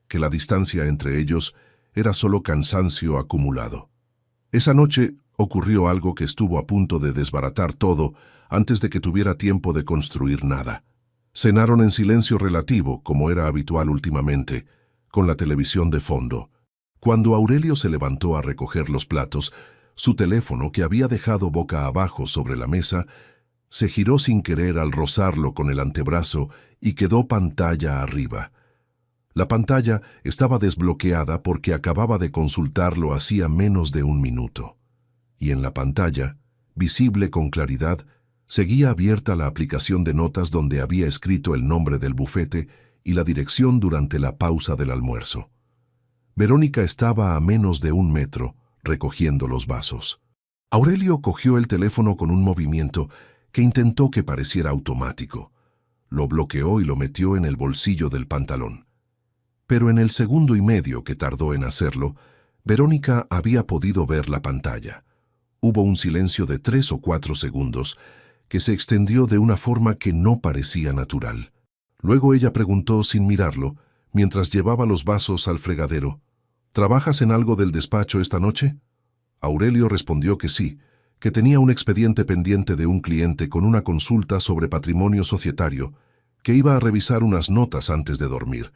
que la distancia entre ellos era solo cansancio acumulado. Esa noche ocurrió algo que estuvo a punto de desbaratar todo antes de que tuviera tiempo de construir nada. Cenaron en silencio relativo, como era habitual últimamente, con la televisión de fondo. Cuando Aurelio se levantó a recoger los platos, su teléfono, que había dejado boca abajo sobre la mesa, se giró sin querer al rozarlo con el antebrazo y quedó pantalla arriba. La pantalla estaba desbloqueada porque acababa de consultarlo hacía menos de 1 minuto. Y en la pantalla, visible con claridad, seguía abierta la aplicación de notas donde había escrito el nombre del bufete y la dirección durante la pausa del almuerzo. Verónica estaba a menos de 1 metro, recogiendo los vasos. Aurelio cogió el teléfono con un movimiento que intentó que pareciera automático. Lo bloqueó y lo metió en el bolsillo del pantalón. Pero en el 1,5 segundos que tardó en hacerlo, Verónica había podido ver la pantalla. Hubo un silencio de 3 o 4 segundos que se extendió de una forma que no parecía natural. Luego ella preguntó sin mirarlo, mientras llevaba los vasos al fregadero, ¿trabajas en algo del despacho esta noche? Aurelio respondió que sí, que tenía un expediente pendiente de un cliente con una consulta sobre patrimonio societario, que iba a revisar unas notas antes de dormir.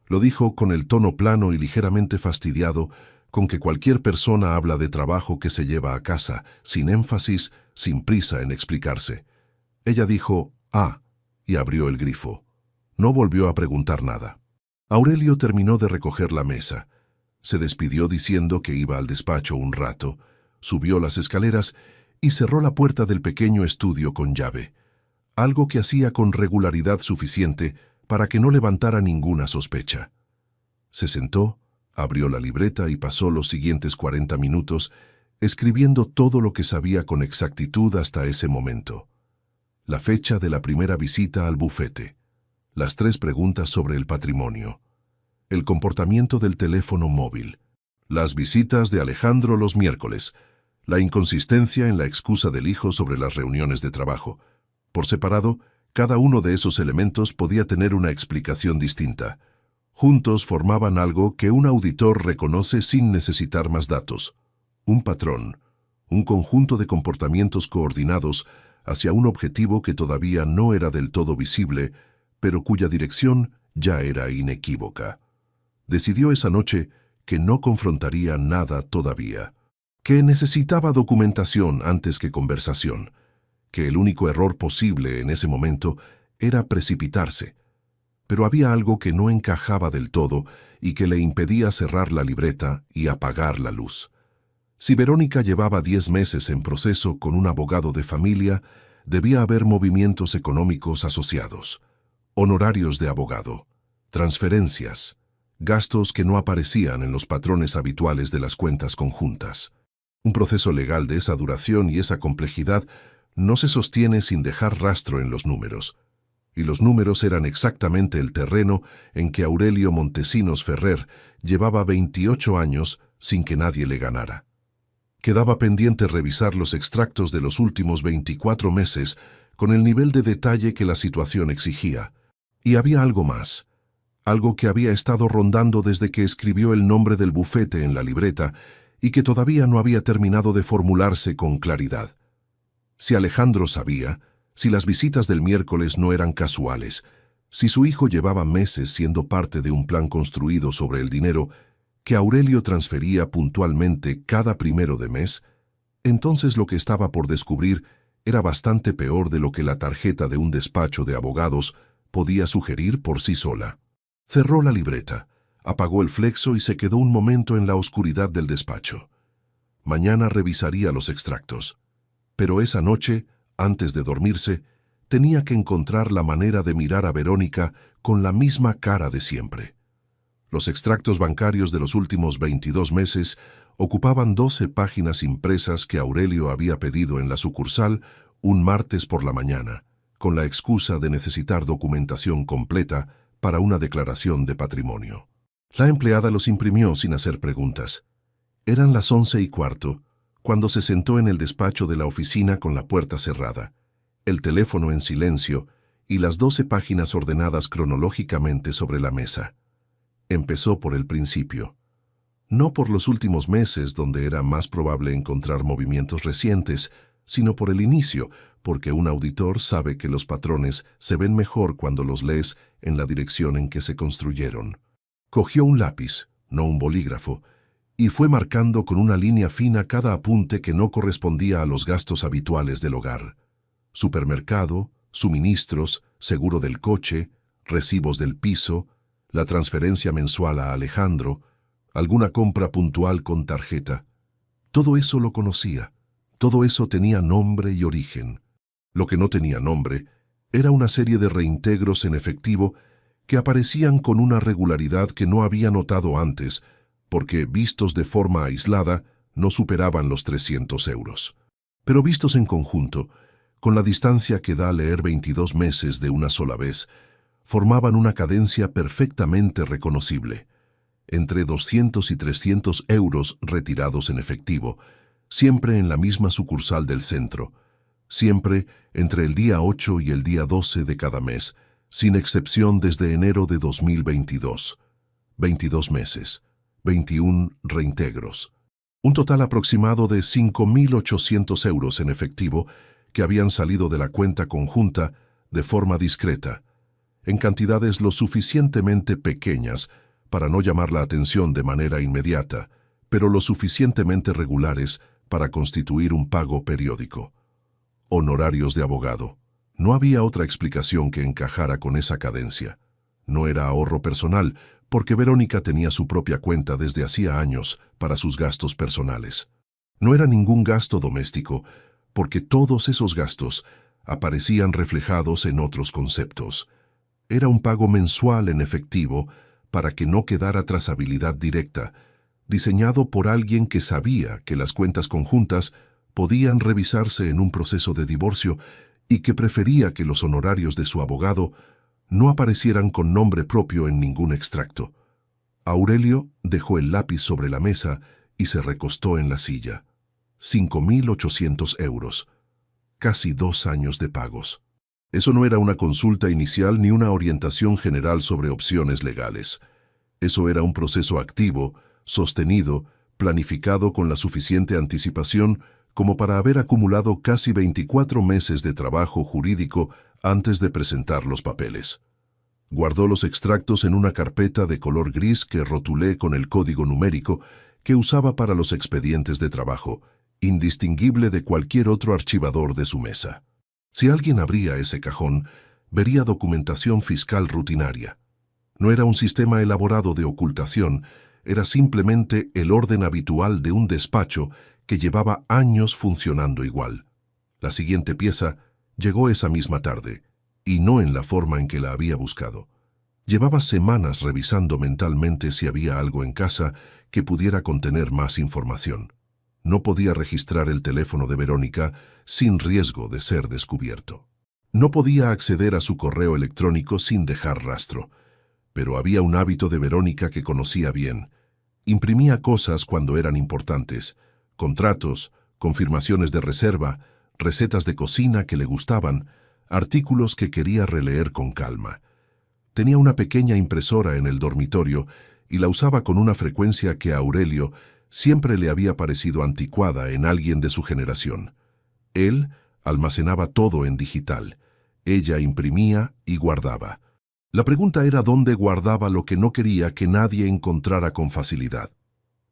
Lo dijo con el tono plano y ligeramente fastidiado con que cualquier persona habla de trabajo que se lleva a casa, sin énfasis, sin prisa en explicarse. Ella dijo, «Ah», y abrió el grifo. No volvió a preguntar nada. Aurelio terminó de recoger la mesa. Se despidió diciendo que iba al despacho un rato, subió las escaleras y cerró la puerta del pequeño estudio con llave, algo que hacía con regularidad suficiente para que no levantara ninguna sospecha. Se sentó, abrió la libreta y pasó los siguientes 40 minutos escribiendo todo lo que sabía con exactitud hasta ese momento. la fecha de la primera visita al bufete, las 3 preguntas sobre el patrimonio, el comportamiento del teléfono móvil, las visitas de Alejandro los miércoles, la inconsistencia en la excusa del hijo sobre las reuniones de trabajo. Por separado, cada uno de esos elementos podía tener una explicación distinta. Juntos formaban algo que un auditor reconoce sin necesitar más datos. Un patrón, un conjunto de comportamientos coordinados hacia un objetivo que todavía no era del todo visible, pero cuya dirección ya era inequívoca. Decidió esa noche que no confrontaría nada todavía, que necesitaba documentación antes que conversación, que el único error posible en ese momento era precipitarse. Pero había algo que no encajaba del todo y que le impedía cerrar la libreta y apagar la luz. Si Verónica llevaba 10 meses en proceso con un abogado de familia, debía haber movimientos económicos asociados, honorarios de abogado, transferencias, gastos que no aparecían en los patrones habituales de las cuentas conjuntas. Un proceso legal de esa duración y esa complejidad no se sostiene sin dejar rastro en los números. Y los números eran exactamente el terreno en que Aurelio Montesinos Ferrer llevaba 28 años sin que nadie le ganara. Quedaba pendiente revisar los extractos de los últimos 24 meses con el nivel de detalle que la situación exigía. Y había algo más, algo que había estado rondando desde que escribió el nombre del bufete en la libreta y que todavía no había terminado de formularse con claridad. Si Alejandro sabía, si las visitas del miércoles no eran casuales, si su hijo llevaba meses siendo parte de un plan construido sobre el dinero que Aurelio transfería puntualmente cada 1 de mes, entonces lo que estaba por descubrir era bastante peor de lo que la tarjeta de un despacho de abogados podía sugerir por sí sola. Cerró la libreta, apagó el flexo y se quedó un momento en la oscuridad del despacho. Mañana revisaría los extractos. Pero esa noche, antes de dormirse, tenía que encontrar la manera de mirar a Verónica con la misma cara de siempre. Los extractos bancarios de los últimos 22 meses ocupaban 12 páginas impresas que Aurelio había pedido en la sucursal un martes por la mañana, con la excusa de necesitar documentación completa para una declaración de patrimonio. La empleada los imprimió sin hacer preguntas. Eran las 11:15, cuando se sentó en el despacho de la oficina con la puerta cerrada, el teléfono en silencio y las 12 páginas ordenadas cronológicamente sobre la mesa. Empezó por el principio. No por los últimos meses, donde era más probable encontrar movimientos recientes, sino por el inicio, porque un auditor sabe que los patrones se ven mejor cuando los lees en la dirección en que se construyeron. Cogió un lápiz, no un bolígrafo, y fue marcando con una línea fina cada apunte que no correspondía a los gastos habituales del hogar. Supermercado, suministros, seguro del coche, recibos del piso, la transferencia mensual a Alejandro, alguna compra puntual con tarjeta. Todo eso lo conocía, todo eso tenía nombre y origen. Lo que no tenía nombre era una serie de reintegros en efectivo que aparecían con una regularidad que no había notado antes, porque vistos de forma aislada no superaban los 300 euros. Pero vistos en conjunto, con la distancia que da leer 22 meses de una sola vez, formaban una cadencia perfectamente reconocible, entre 200 y 300 euros retirados en efectivo, siempre en la misma sucursal del centro, siempre entre el día 8 y el día 12 de cada mes, sin excepción desde enero de 2022. 22 meses, 21 reintegros. Un total aproximado de 5.800 euros en efectivo que habían salido de la cuenta conjunta de forma discreta, en cantidades lo suficientemente pequeñas para no llamar la atención de manera inmediata, pero lo suficientemente regulares para constituir un pago periódico. Honorarios de abogado. No había otra explicación que encajara con esa cadencia. No era ahorro personal, porque Verónica tenía su propia cuenta desde hacía años para sus gastos personales. No era ningún gasto doméstico, porque todos esos gastos aparecían reflejados en otros conceptos. Era un pago mensual en efectivo para que no quedara trazabilidad directa, diseñado por alguien que sabía que las cuentas conjuntas podían revisarse en un proceso de divorcio y que prefería que los honorarios de su abogado no aparecieran con nombre propio en ningún extracto. Aurelio dejó el lápiz sobre la mesa y se recostó en la silla. 5.800 euros. Casi 2 años de pagos. Eso no era una consulta inicial ni una orientación general sobre opciones legales. Eso era un proceso activo, sostenido, planificado con la suficiente anticipación como para haber acumulado casi 24 meses de trabajo jurídico antes de presentar los papeles. Guardó los extractos en una carpeta de color gris que rotulé con el código numérico que usaba para los expedientes de trabajo, indistinguible de cualquier otro archivador de su mesa. Si alguien abría ese cajón, vería documentación fiscal rutinaria. No era un sistema elaborado de ocultación, era simplemente el orden habitual de un despacho que llevaba años funcionando igual. La siguiente pieza llegó esa misma tarde, y no en la forma en que la había buscado. Llevaba semanas revisando mentalmente si había algo en casa que pudiera contener más información. No podía registrar el teléfono de Verónica sin riesgo de ser descubierto. No podía acceder a su correo electrónico sin dejar rastro. Pero había un hábito de Verónica que conocía bien. Imprimía cosas cuando eran importantes, contratos, confirmaciones de reserva, recetas de cocina que le gustaban, artículos que quería releer con calma. Tenía una pequeña impresora en el dormitorio y la usaba con una frecuencia que a Aurelio siempre le había parecido anticuada en alguien de su generación. Él almacenaba todo en digital. Ella imprimía y guardaba. La pregunta era dónde guardaba lo que no quería que nadie encontrara con facilidad.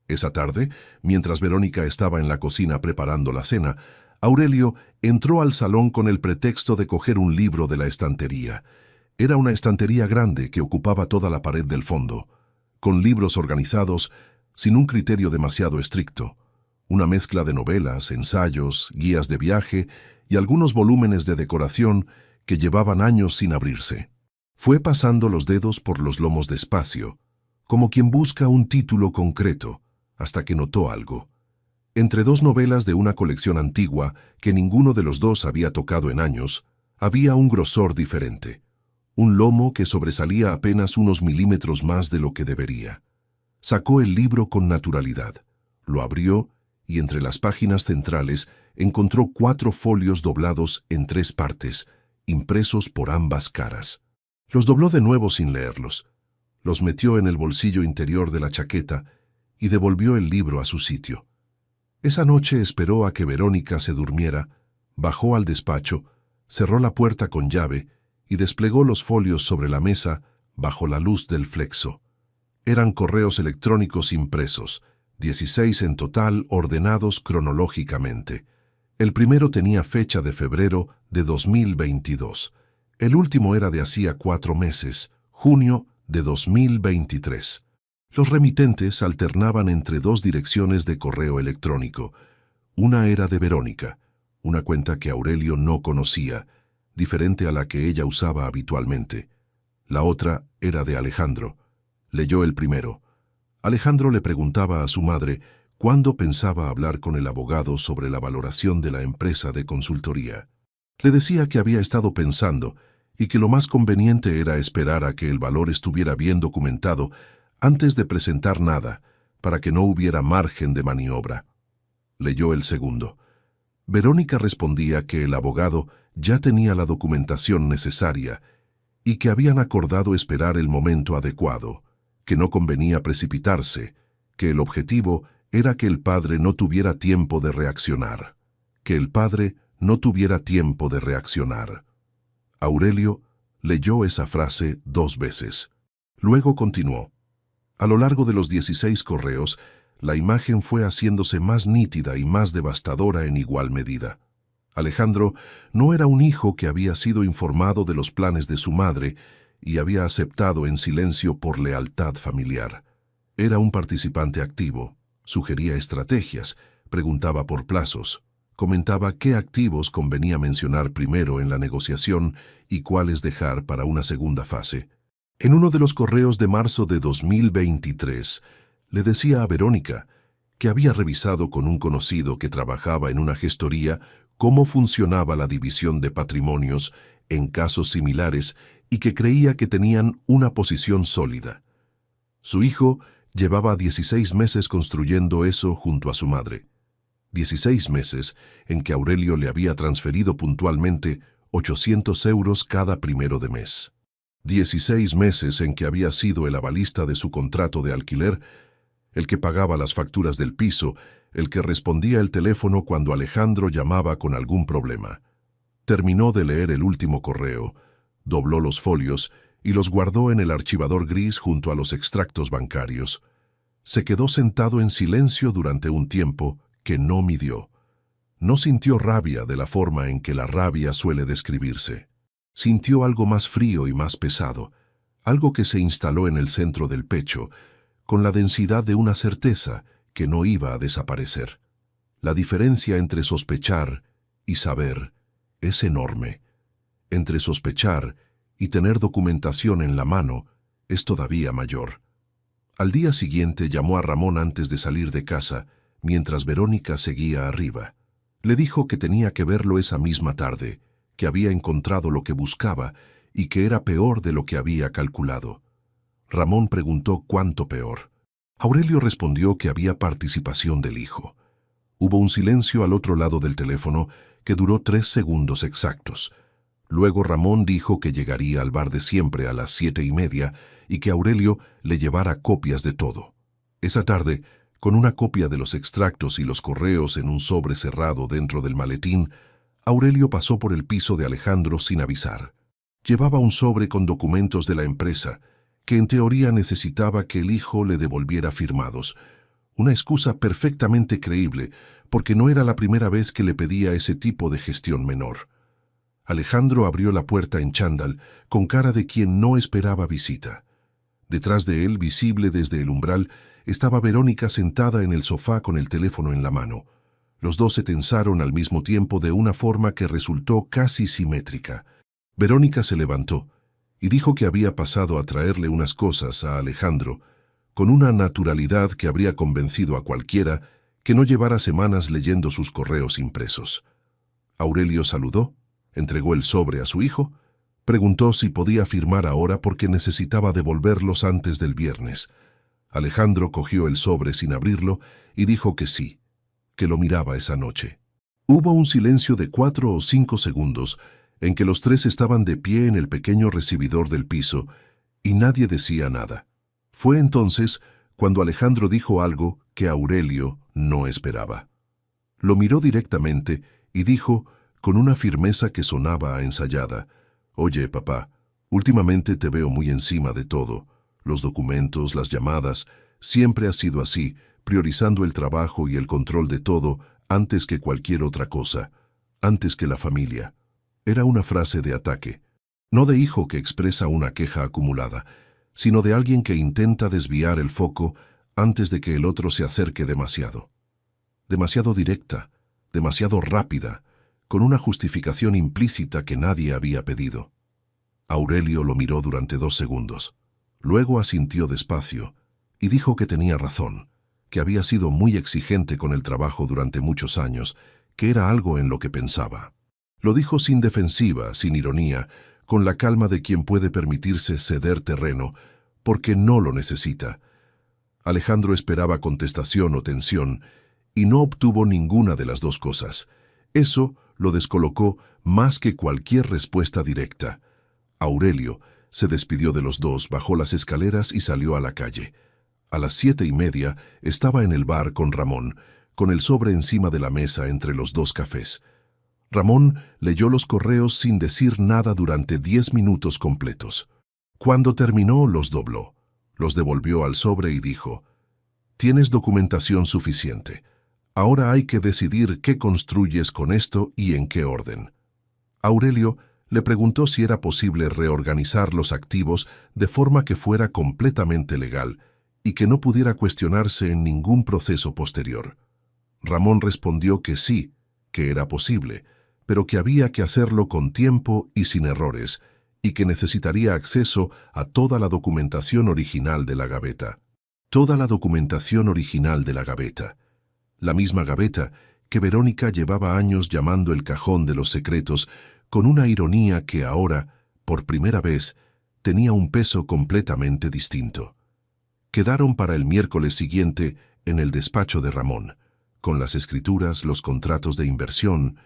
Esa tarde, mientras Verónica estaba en la cocina preparando la cena, Aurelio entró al salón con el pretexto de coger un libro de la estantería. Era una estantería grande que ocupaba toda la pared del fondo, con libros organizados sin un criterio demasiado estricto. Una mezcla de novelas, ensayos, guías de viaje y algunos volúmenes de decoración que llevaban años sin abrirse. Fue pasando los dedos por los lomos despacio, como quien busca un título concreto, hasta que notó algo. Entre 2 novelas de una colección antigua que ninguno de los dos había tocado en años, había un grosor diferente, un lomo que sobresalía apenas unos milímetros más de lo que debería. Sacó el libro con naturalidad, lo abrió y entre las páginas centrales encontró 4 folios doblados en 3 partes, impresos por ambas caras. Los dobló de nuevo sin leerlos, los metió en el bolsillo interior de la chaqueta y devolvió el libro a su sitio. Esa noche esperó a que Verónica se durmiera, bajó al despacho, cerró la puerta con llave y desplegó los folios sobre la mesa bajo la luz del flexo. Eran correos electrónicos impresos, 16 en total ordenados cronológicamente. El primero tenía fecha de febrero de 2022. El último era de hacía 4 meses, junio de 2023. Los remitentes alternaban entre 2 direcciones de correo electrónico. Una era de Verónica, una cuenta que Aurelio no conocía, diferente a la que ella usaba habitualmente. La otra era de Alejandro. Leyó el primero. Alejandro le preguntaba a su madre cuándo pensaba hablar con el abogado sobre la valoración de la empresa de consultoría. Le decía que había estado pensando y que lo más conveniente era esperar a que el valor estuviera bien documentado antes de presentar nada, para que no hubiera margen de maniobra. Leyó el segundo. Verónica respondía que el abogado ya tenía la documentación necesaria y que habían acordado esperar el momento adecuado, que no convenía precipitarse, que el objetivo era que el padre no tuviera tiempo de reaccionar, Aurelio leyó esa frase 2 veces. Luego continuó. A lo largo de los 16 correos, la imagen fue haciéndose más nítida y más devastadora en igual medida. Alejandro no era un hijo que había sido informado de los planes de su madre y había aceptado en silencio por lealtad familiar. Era un participante activo, sugería estrategias, preguntaba por plazos, comentaba qué activos convenía mencionar primero en la negociación y cuáles dejar para una segunda fase. En uno de los correos de marzo de 2023, le decía a Verónica que había revisado con un conocido que trabajaba en una gestoría cómo funcionaba la división de patrimonios en casos similares y que creía que tenían una posición sólida. Su hijo llevaba 16 meses construyendo eso junto a su madre. 16 meses en que Aurelio le había transferido puntualmente 800 euros cada primero de mes. 16 meses en que había sido el avalista de su contrato de alquiler, el que pagaba las facturas del piso, el que respondía el teléfono cuando Alejandro llamaba con algún problema. Terminó de leer el último correo, dobló los folios y los guardó en el archivador gris junto a los extractos bancarios. Se quedó sentado en silencio durante un tiempo que no midió. No sintió rabia de la forma en que la rabia suele describirse. Sintió algo más frío y más pesado, algo que se instaló en el centro del pecho, con la densidad de una certeza que no iba a desaparecer. La diferencia entre sospechar y saber es enorme. Entre sospechar y tener documentación en la mano es todavía mayor. Al día siguiente llamó a Ramón antes de salir de casa, mientras Verónica seguía arriba. Le dijo que tenía que verlo esa misma tarde, que había encontrado lo que buscaba y que era peor de lo que había calculado. Ramón preguntó cuánto peor. Aurelio respondió que había participación del hijo. Hubo un silencio al otro lado del teléfono que duró 3 segundos exactos. Luego Ramón dijo que llegaría al bar de siempre a las 7:30 y que Aurelio le llevara copias de todo. Esa tarde, con una copia de los extractos y los correos en un sobre cerrado dentro del maletín, Aurelio pasó por el piso de Alejandro sin avisar. Llevaba un sobre con documentos de la empresa, que en teoría necesitaba que el hijo le devolviera firmados. Una excusa perfectamente creíble, porque no era la primera vez que le pedía ese tipo de gestión menor. Alejandro abrió la puerta en chándal, con cara de quien no esperaba visita. Detrás de él, visible desde el umbral, estaba Verónica sentada en el sofá con el teléfono en la mano. Los dos se tensaron al mismo tiempo de una forma que resultó casi simétrica. Verónica se levantó y dijo que había pasado a traerle unas cosas a Alejandro, con una naturalidad que habría convencido a cualquiera que no llevara semanas leyendo sus correos impresos. Aurelio saludó, entregó el sobre a su hijo, preguntó si podía firmar ahora porque necesitaba devolverlos antes del viernes. Alejandro cogió el sobre sin abrirlo y dijo que sí, que lo miraba esa noche. Hubo un silencio de 4 o 5 segundos en que los tres estaban de pie en el pequeño recibidor del piso y nadie decía nada. Fue entonces cuando Alejandro dijo algo que Aurelio no esperaba. Lo miró directamente y dijo, con una firmeza que sonaba a ensayada: «Oye, papá, últimamente te veo muy encima de todo. Los documentos, las llamadas, siempre has sido así, priorizando el trabajo y el control de todo antes que cualquier otra cosa, antes que la familia». Era una frase de ataque, no de hijo que expresa una queja acumulada, sino de alguien que intenta desviar el foco antes de que el otro se acerque demasiado. Demasiado directa, demasiado rápida, con una justificación implícita que nadie había pedido. Aurelio lo miró durante 2 segundos. Luego asintió despacio y dijo que tenía razón, que había sido muy exigente con el trabajo durante muchos años, que era algo en lo que pensaba. Lo dijo sin defensiva, sin ironía, con la calma de quien puede permitirse ceder terreno, porque no lo necesita. Alejandro esperaba contestación o tensión, y no obtuvo ninguna de las dos cosas. Eso lo descolocó más que cualquier respuesta directa. Aurelio se despidió de los dos, bajó las escaleras y salió a la calle. A las 7:30 estaba en el bar con Ramón, con el sobre encima de la mesa entre los 2 cafés. Ramón leyó los correos sin decir nada durante 10 minutos completos. Cuando terminó, los dobló, los devolvió al sobre y dijo: «Tienes documentación suficiente. Ahora hay que decidir qué construyes con esto y en qué orden». Aurelio le preguntó si era posible reorganizar los activos de forma que fuera completamente legal y que no pudiera cuestionarse en ningún proceso posterior. Ramón respondió que sí, que era posible, pero que había que hacerlo con tiempo y sin errores, y que necesitaría acceso a toda la documentación original de la gaveta. Toda la documentación original de la gaveta. La misma gaveta que Verónica llevaba años llamando el cajón de los secretos con una ironía que ahora, por primera vez, tenía un peso completamente distinto. Quedaron para el miércoles siguiente en el despacho de Ramón, con las escrituras, los contratos de inversión,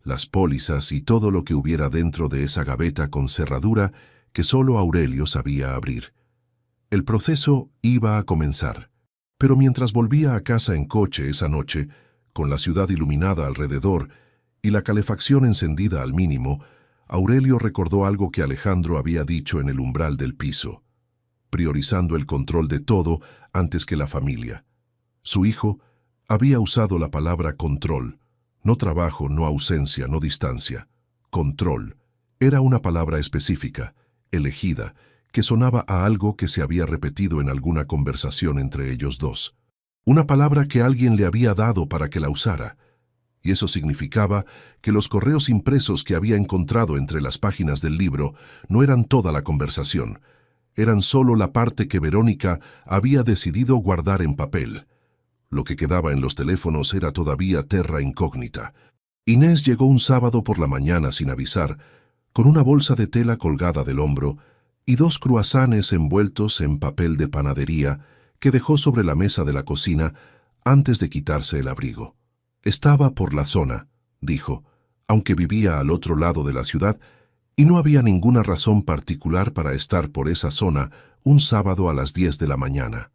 las pólizas y todo lo que hubiera dentro de esa gaveta con cerradura que solo Aurelio sabía abrir. El proceso iba a comenzar, pero mientras volvía a casa en coche esa noche, con la ciudad iluminada alrededor y la calefacción encendida al mínimo, Aurelio recordó algo que Alejandro había dicho en el umbral del piso, priorizando el control de todo antes que la familia. Su hijo había usado la palabra control, no trabajo, no ausencia, no distancia. Control era una palabra específica, elegida, que sonaba a algo que se había repetido en alguna conversación entre ellos dos. Una palabra que alguien le había dado para que la usara, y eso significaba que los correos impresos que había encontrado entre las páginas del libro no eran toda la conversación, eran solo la parte que Verónica había decidido guardar en papel. Lo que quedaba en los teléfonos era todavía terra incógnita. Inés llegó un sábado por la mañana sin avisar, con una bolsa de tela colgada del hombro y 2 cruasanes envueltos en papel de panadería que dejó sobre la mesa de la cocina antes de quitarse el abrigo. Estaba por la zona, dijo, aunque vivía al otro lado de la ciudad, y no había ninguna razón particular para estar por esa zona un sábado a las 10 de la mañana.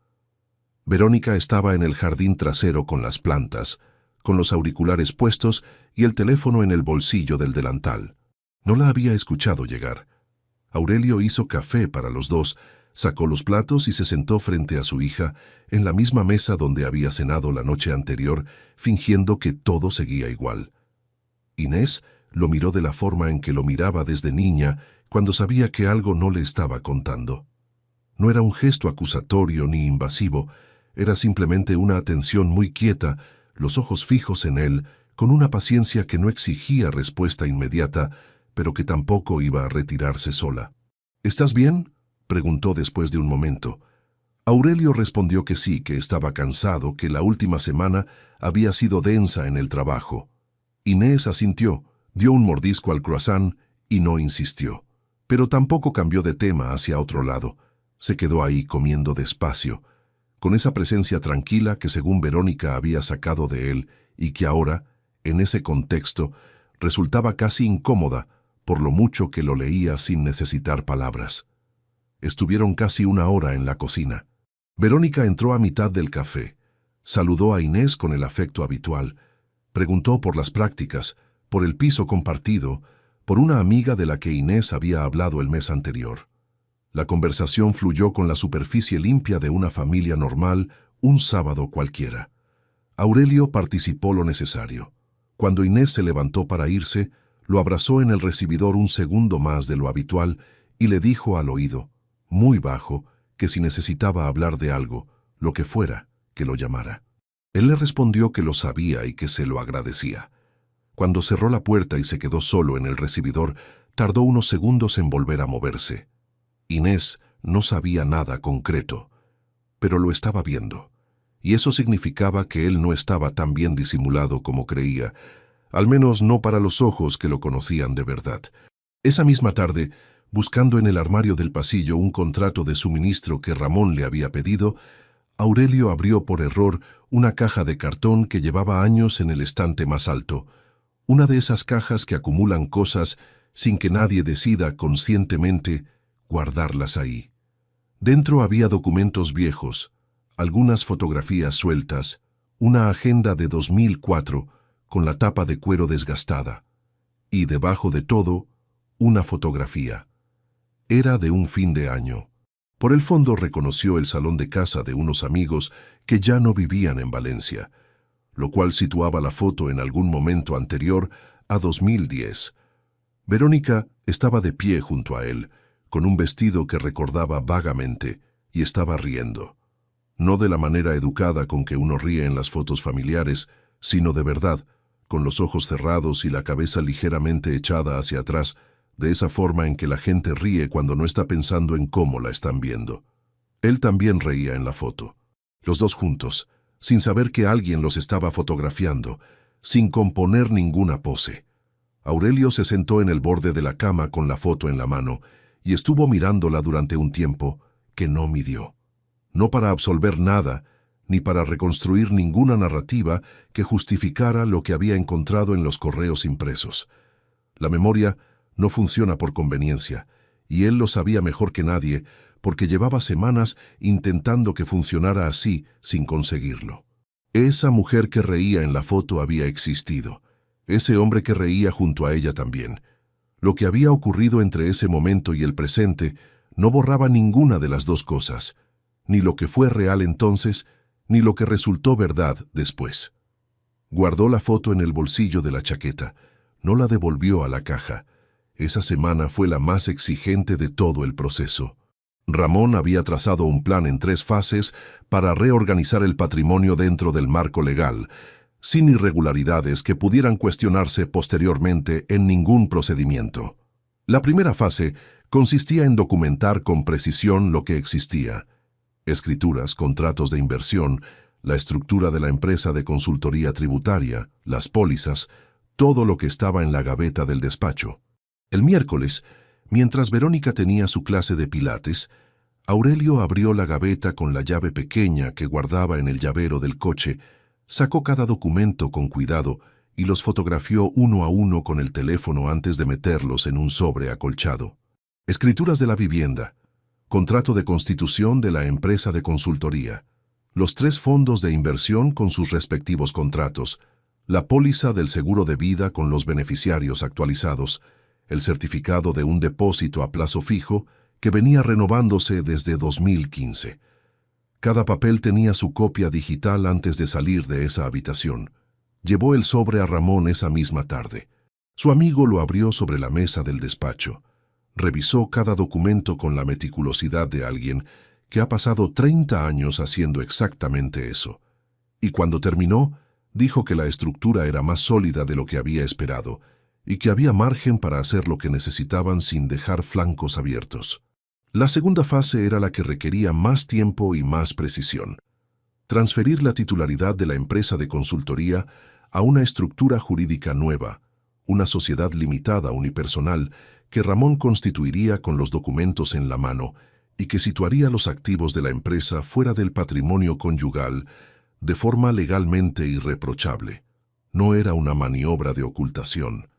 Verónica estaba en el jardín trasero con las plantas, con los auriculares puestos y el teléfono en el bolsillo del delantal. No la había escuchado llegar. Aurelio hizo café para los dos, sacó los platos y se sentó frente a su hija en la misma mesa donde había cenado la noche anterior, fingiendo que todo seguía igual. Inés lo miró de la forma en que lo miraba desde niña cuando sabía que algo no le estaba contando. No era un gesto acusatorio ni invasivo, era simplemente una atención muy quieta, los ojos fijos en él, con una paciencia que no exigía respuesta inmediata, pero que tampoco iba a retirarse sola. «¿Estás bien?», preguntó después de un momento. Aurelio respondió que sí, que estaba cansado, que la última semana había sido densa en el trabajo. Inés asintió, dio un mordisco al croissant y no insistió. Pero tampoco cambió de tema hacia otro lado. Se quedó ahí comiendo despacio, con esa presencia tranquila que según Verónica había sacado de él y que ahora, en ese contexto, resultaba casi incómoda por lo mucho que lo leía sin necesitar palabras. Estuvieron casi 1 hora en la cocina. Verónica entró a mitad del café, saludó a Inés con el afecto habitual, preguntó por las prácticas, por el piso compartido, por una amiga de la que Inés había hablado el mes anterior. La conversación fluyó con la superficie limpia de una familia normal un sábado cualquiera. Aurelio participó lo necesario. Cuando Inés se levantó para irse, lo abrazó en el recibidor un segundo más de lo habitual y le dijo al oído, muy bajo, que si necesitaba hablar de algo, lo que fuera, que lo llamara. Él le respondió que lo sabía y que se lo agradecía. Cuando cerró la puerta y se quedó solo en el recibidor, tardó unos segundos en volver a moverse. Inés no sabía nada concreto, pero lo estaba viendo, y eso significaba que él no estaba tan bien disimulado como creía, al menos no para los ojos que lo conocían de verdad. Esa misma tarde, buscando en el armario del pasillo un contrato de suministro que Ramón le había pedido, Aurelio abrió por error una caja de cartón que llevaba años en el estante más alto, una de esas cajas que acumulan cosas sin que nadie decida conscientemente guardarlas ahí. Dentro había documentos viejos, algunas fotografías sueltas, una agenda de 2004 con la tapa de cuero desgastada, y debajo de todo, una fotografía. Era de un fin de año. Por el fondo reconoció el salón de casa de unos amigos que ya no vivían en Valencia, lo cual situaba la foto en algún momento anterior a 2010. Verónica estaba de pie junto a él, con un vestido que recordaba vagamente, y estaba riendo. No de la manera educada con que uno ríe en las fotos familiares, sino de verdad, con los ojos cerrados y la cabeza ligeramente echada hacia atrás, de esa forma en que la gente ríe cuando no está pensando en cómo la están viendo. Él también reía en la foto. Los dos juntos, sin saber que alguien los estaba fotografiando, sin componer ninguna pose. Aurelio se sentó en el borde de la cama con la foto en la mano y estuvo mirándola durante un tiempo que no midió. No para absolver nada, ni para reconstruir ninguna narrativa que justificara lo que había encontrado en los correos impresos. La memoria no funciona por conveniencia, y él lo sabía mejor que nadie porque llevaba semanas intentando que funcionara así sin conseguirlo. Esa mujer que reía en la foto había existido. Ese hombre que reía junto a ella también. Lo que había ocurrido entre ese momento y el presente no borraba ninguna de las dos cosas, ni lo que fue real entonces, ni lo que resultó verdad después. Guardó la foto en el bolsillo de la chaqueta, no la devolvió a la caja. Esa semana fue la más exigente de todo el proceso. Ramón había trazado un plan en 3 fases para reorganizar el patrimonio dentro del marco legal, sin irregularidades que pudieran cuestionarse posteriormente en ningún procedimiento. La primera fase consistía en documentar con precisión lo que existía: escrituras, contratos de inversión, la estructura de la empresa de consultoría tributaria, las pólizas, todo lo que estaba en la gaveta del despacho. El miércoles, mientras Verónica tenía su clase de pilates, Aurelio abrió la gaveta con la llave pequeña que guardaba en el llavero del coche, sacó cada documento con cuidado y los fotografió uno a uno con el teléfono antes de meterlos en un sobre acolchado. Escrituras de la vivienda, contrato de constitución de la empresa de consultoría, los 3 fondos de inversión con sus respectivos contratos, la póliza del seguro de vida con los beneficiarios actualizados, el certificado de un depósito a plazo fijo que venía renovándose desde 2015. Cada papel tenía su copia digital antes de salir de esa habitación. Llevó el sobre a Ramón esa misma tarde. Su amigo lo abrió sobre la mesa del despacho. Revisó cada documento con la meticulosidad de alguien que ha pasado 30 años haciendo exactamente eso. Y cuando terminó, dijo que la estructura era más sólida de lo que había esperado y que había margen para hacer lo que necesitaban sin dejar flancos abiertos. La segunda fase era la que requería más tiempo y más precisión: transferir la titularidad de la empresa de consultoría a una estructura jurídica nueva, una sociedad limitada unipersonal que Ramón constituiría con los documentos en la mano y que situaría los activos de la empresa fuera del patrimonio conyugal de forma legalmente irreprochable. No era una maniobra de ocultación.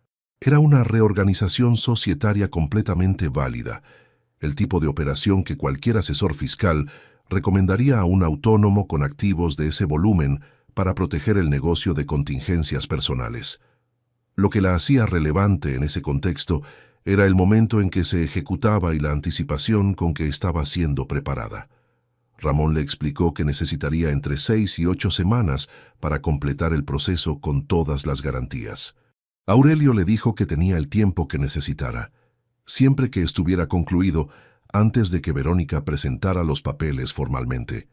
Era una reorganización societaria completamente válida, el tipo de operación que cualquier asesor fiscal recomendaría a un autónomo con activos de ese volumen para proteger el negocio de contingencias personales. Lo que la hacía relevante en ese contexto era el momento en que se ejecutaba y la anticipación con que estaba siendo preparada. Ramón le explicó que necesitaría entre 6 y 8 semanas para completar el proceso con todas las garantías. Aurelio le dijo que tenía el tiempo que necesitara, siempre que estuviera concluido antes de que Verónica presentara los papeles formalmente.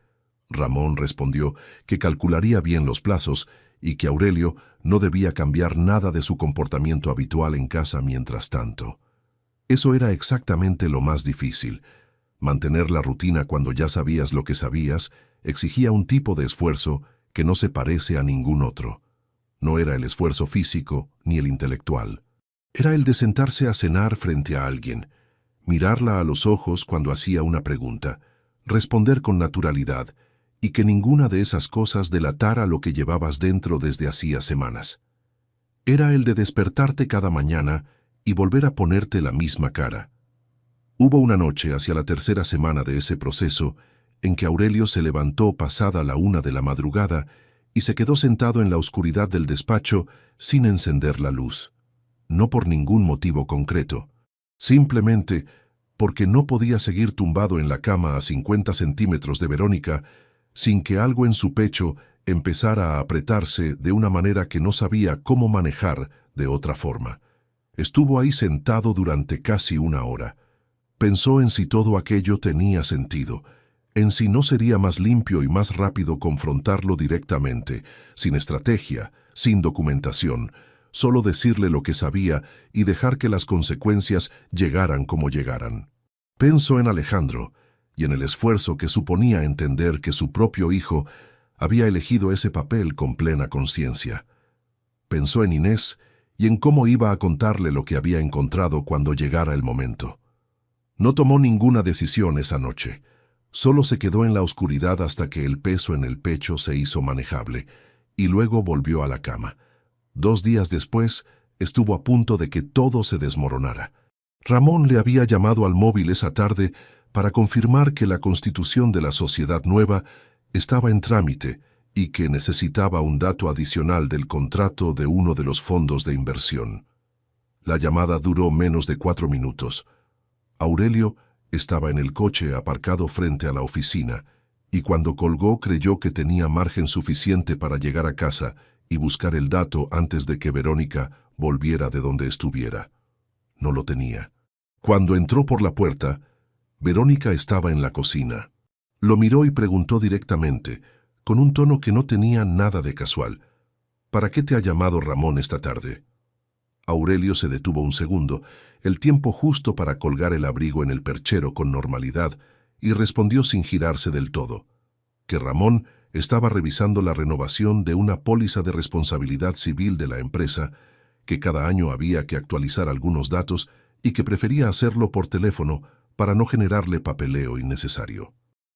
Ramón respondió que calcularía bien los plazos y que Aurelio no debía cambiar nada de su comportamiento habitual en casa mientras tanto. Eso era exactamente lo más difícil. Mantener la rutina cuando ya sabías lo que sabías exigía un tipo de esfuerzo que no se parece a ningún otro. No era el esfuerzo físico ni el intelectual. Era el de sentarse a cenar frente a alguien, mirarla a los ojos cuando hacía una pregunta, responder con naturalidad y que ninguna de esas cosas delatara lo que llevabas dentro desde hacía semanas. Era el de despertarte cada mañana y volver a ponerte la misma cara. Hubo una noche hacia la 3ª semana de ese proceso en que Aurelio se levantó pasada la 1 de la madrugada y se quedó sentado en la oscuridad del despacho sin encender la luz. No por ningún motivo concreto, simplemente porque no podía seguir tumbado en la cama a 50 centímetros de Verónica sin que algo en su pecho empezara a apretarse de una manera que no sabía cómo manejar de otra forma. Estuvo ahí sentado durante casi 1 hora. Pensó en si todo aquello tenía sentido, en si no sería más limpio y más rápido confrontarlo directamente, sin estrategia, sin documentación, solo decirle lo que sabía y dejar que las consecuencias llegaran como llegaran. Pensó en Alejandro y en el esfuerzo que suponía entender que su propio hijo había elegido ese papel con plena conciencia. Pensó en Inés y en cómo iba a contarle lo que había encontrado cuando llegara el momento. No tomó ninguna decisión esa noche. Solo se quedó en la oscuridad hasta que el peso en el pecho se hizo manejable, y luego volvió a la cama. 2 días después, estuvo a punto de que todo se desmoronara. Ramón le había llamado al móvil esa tarde para confirmar que la constitución de la sociedad nueva estaba en trámite y que necesitaba un dato adicional del contrato de uno de los fondos de inversión. La llamada duró menos de 4 minutos. Aurelio estaba en el coche aparcado frente a la oficina, y cuando colgó creyó que tenía margen suficiente para llegar a casa y buscar el dato antes de que Verónica volviera de donde estuviera. No lo tenía. Cuando entró por la puerta, Verónica estaba en la cocina. Lo miró y preguntó directamente, con un tono que no tenía nada de casual: ¿Para qué te ha llamado Ramón esta tarde? Aurelio se detuvo un segundo, el tiempo justo para colgar el abrigo en el perchero con normalidad, y respondió sin girarse del todo, que Ramón estaba revisando la renovación de una póliza de responsabilidad civil de la empresa, que cada año había que actualizar algunos datos y que prefería hacerlo por teléfono para no generarle papeleo innecesario.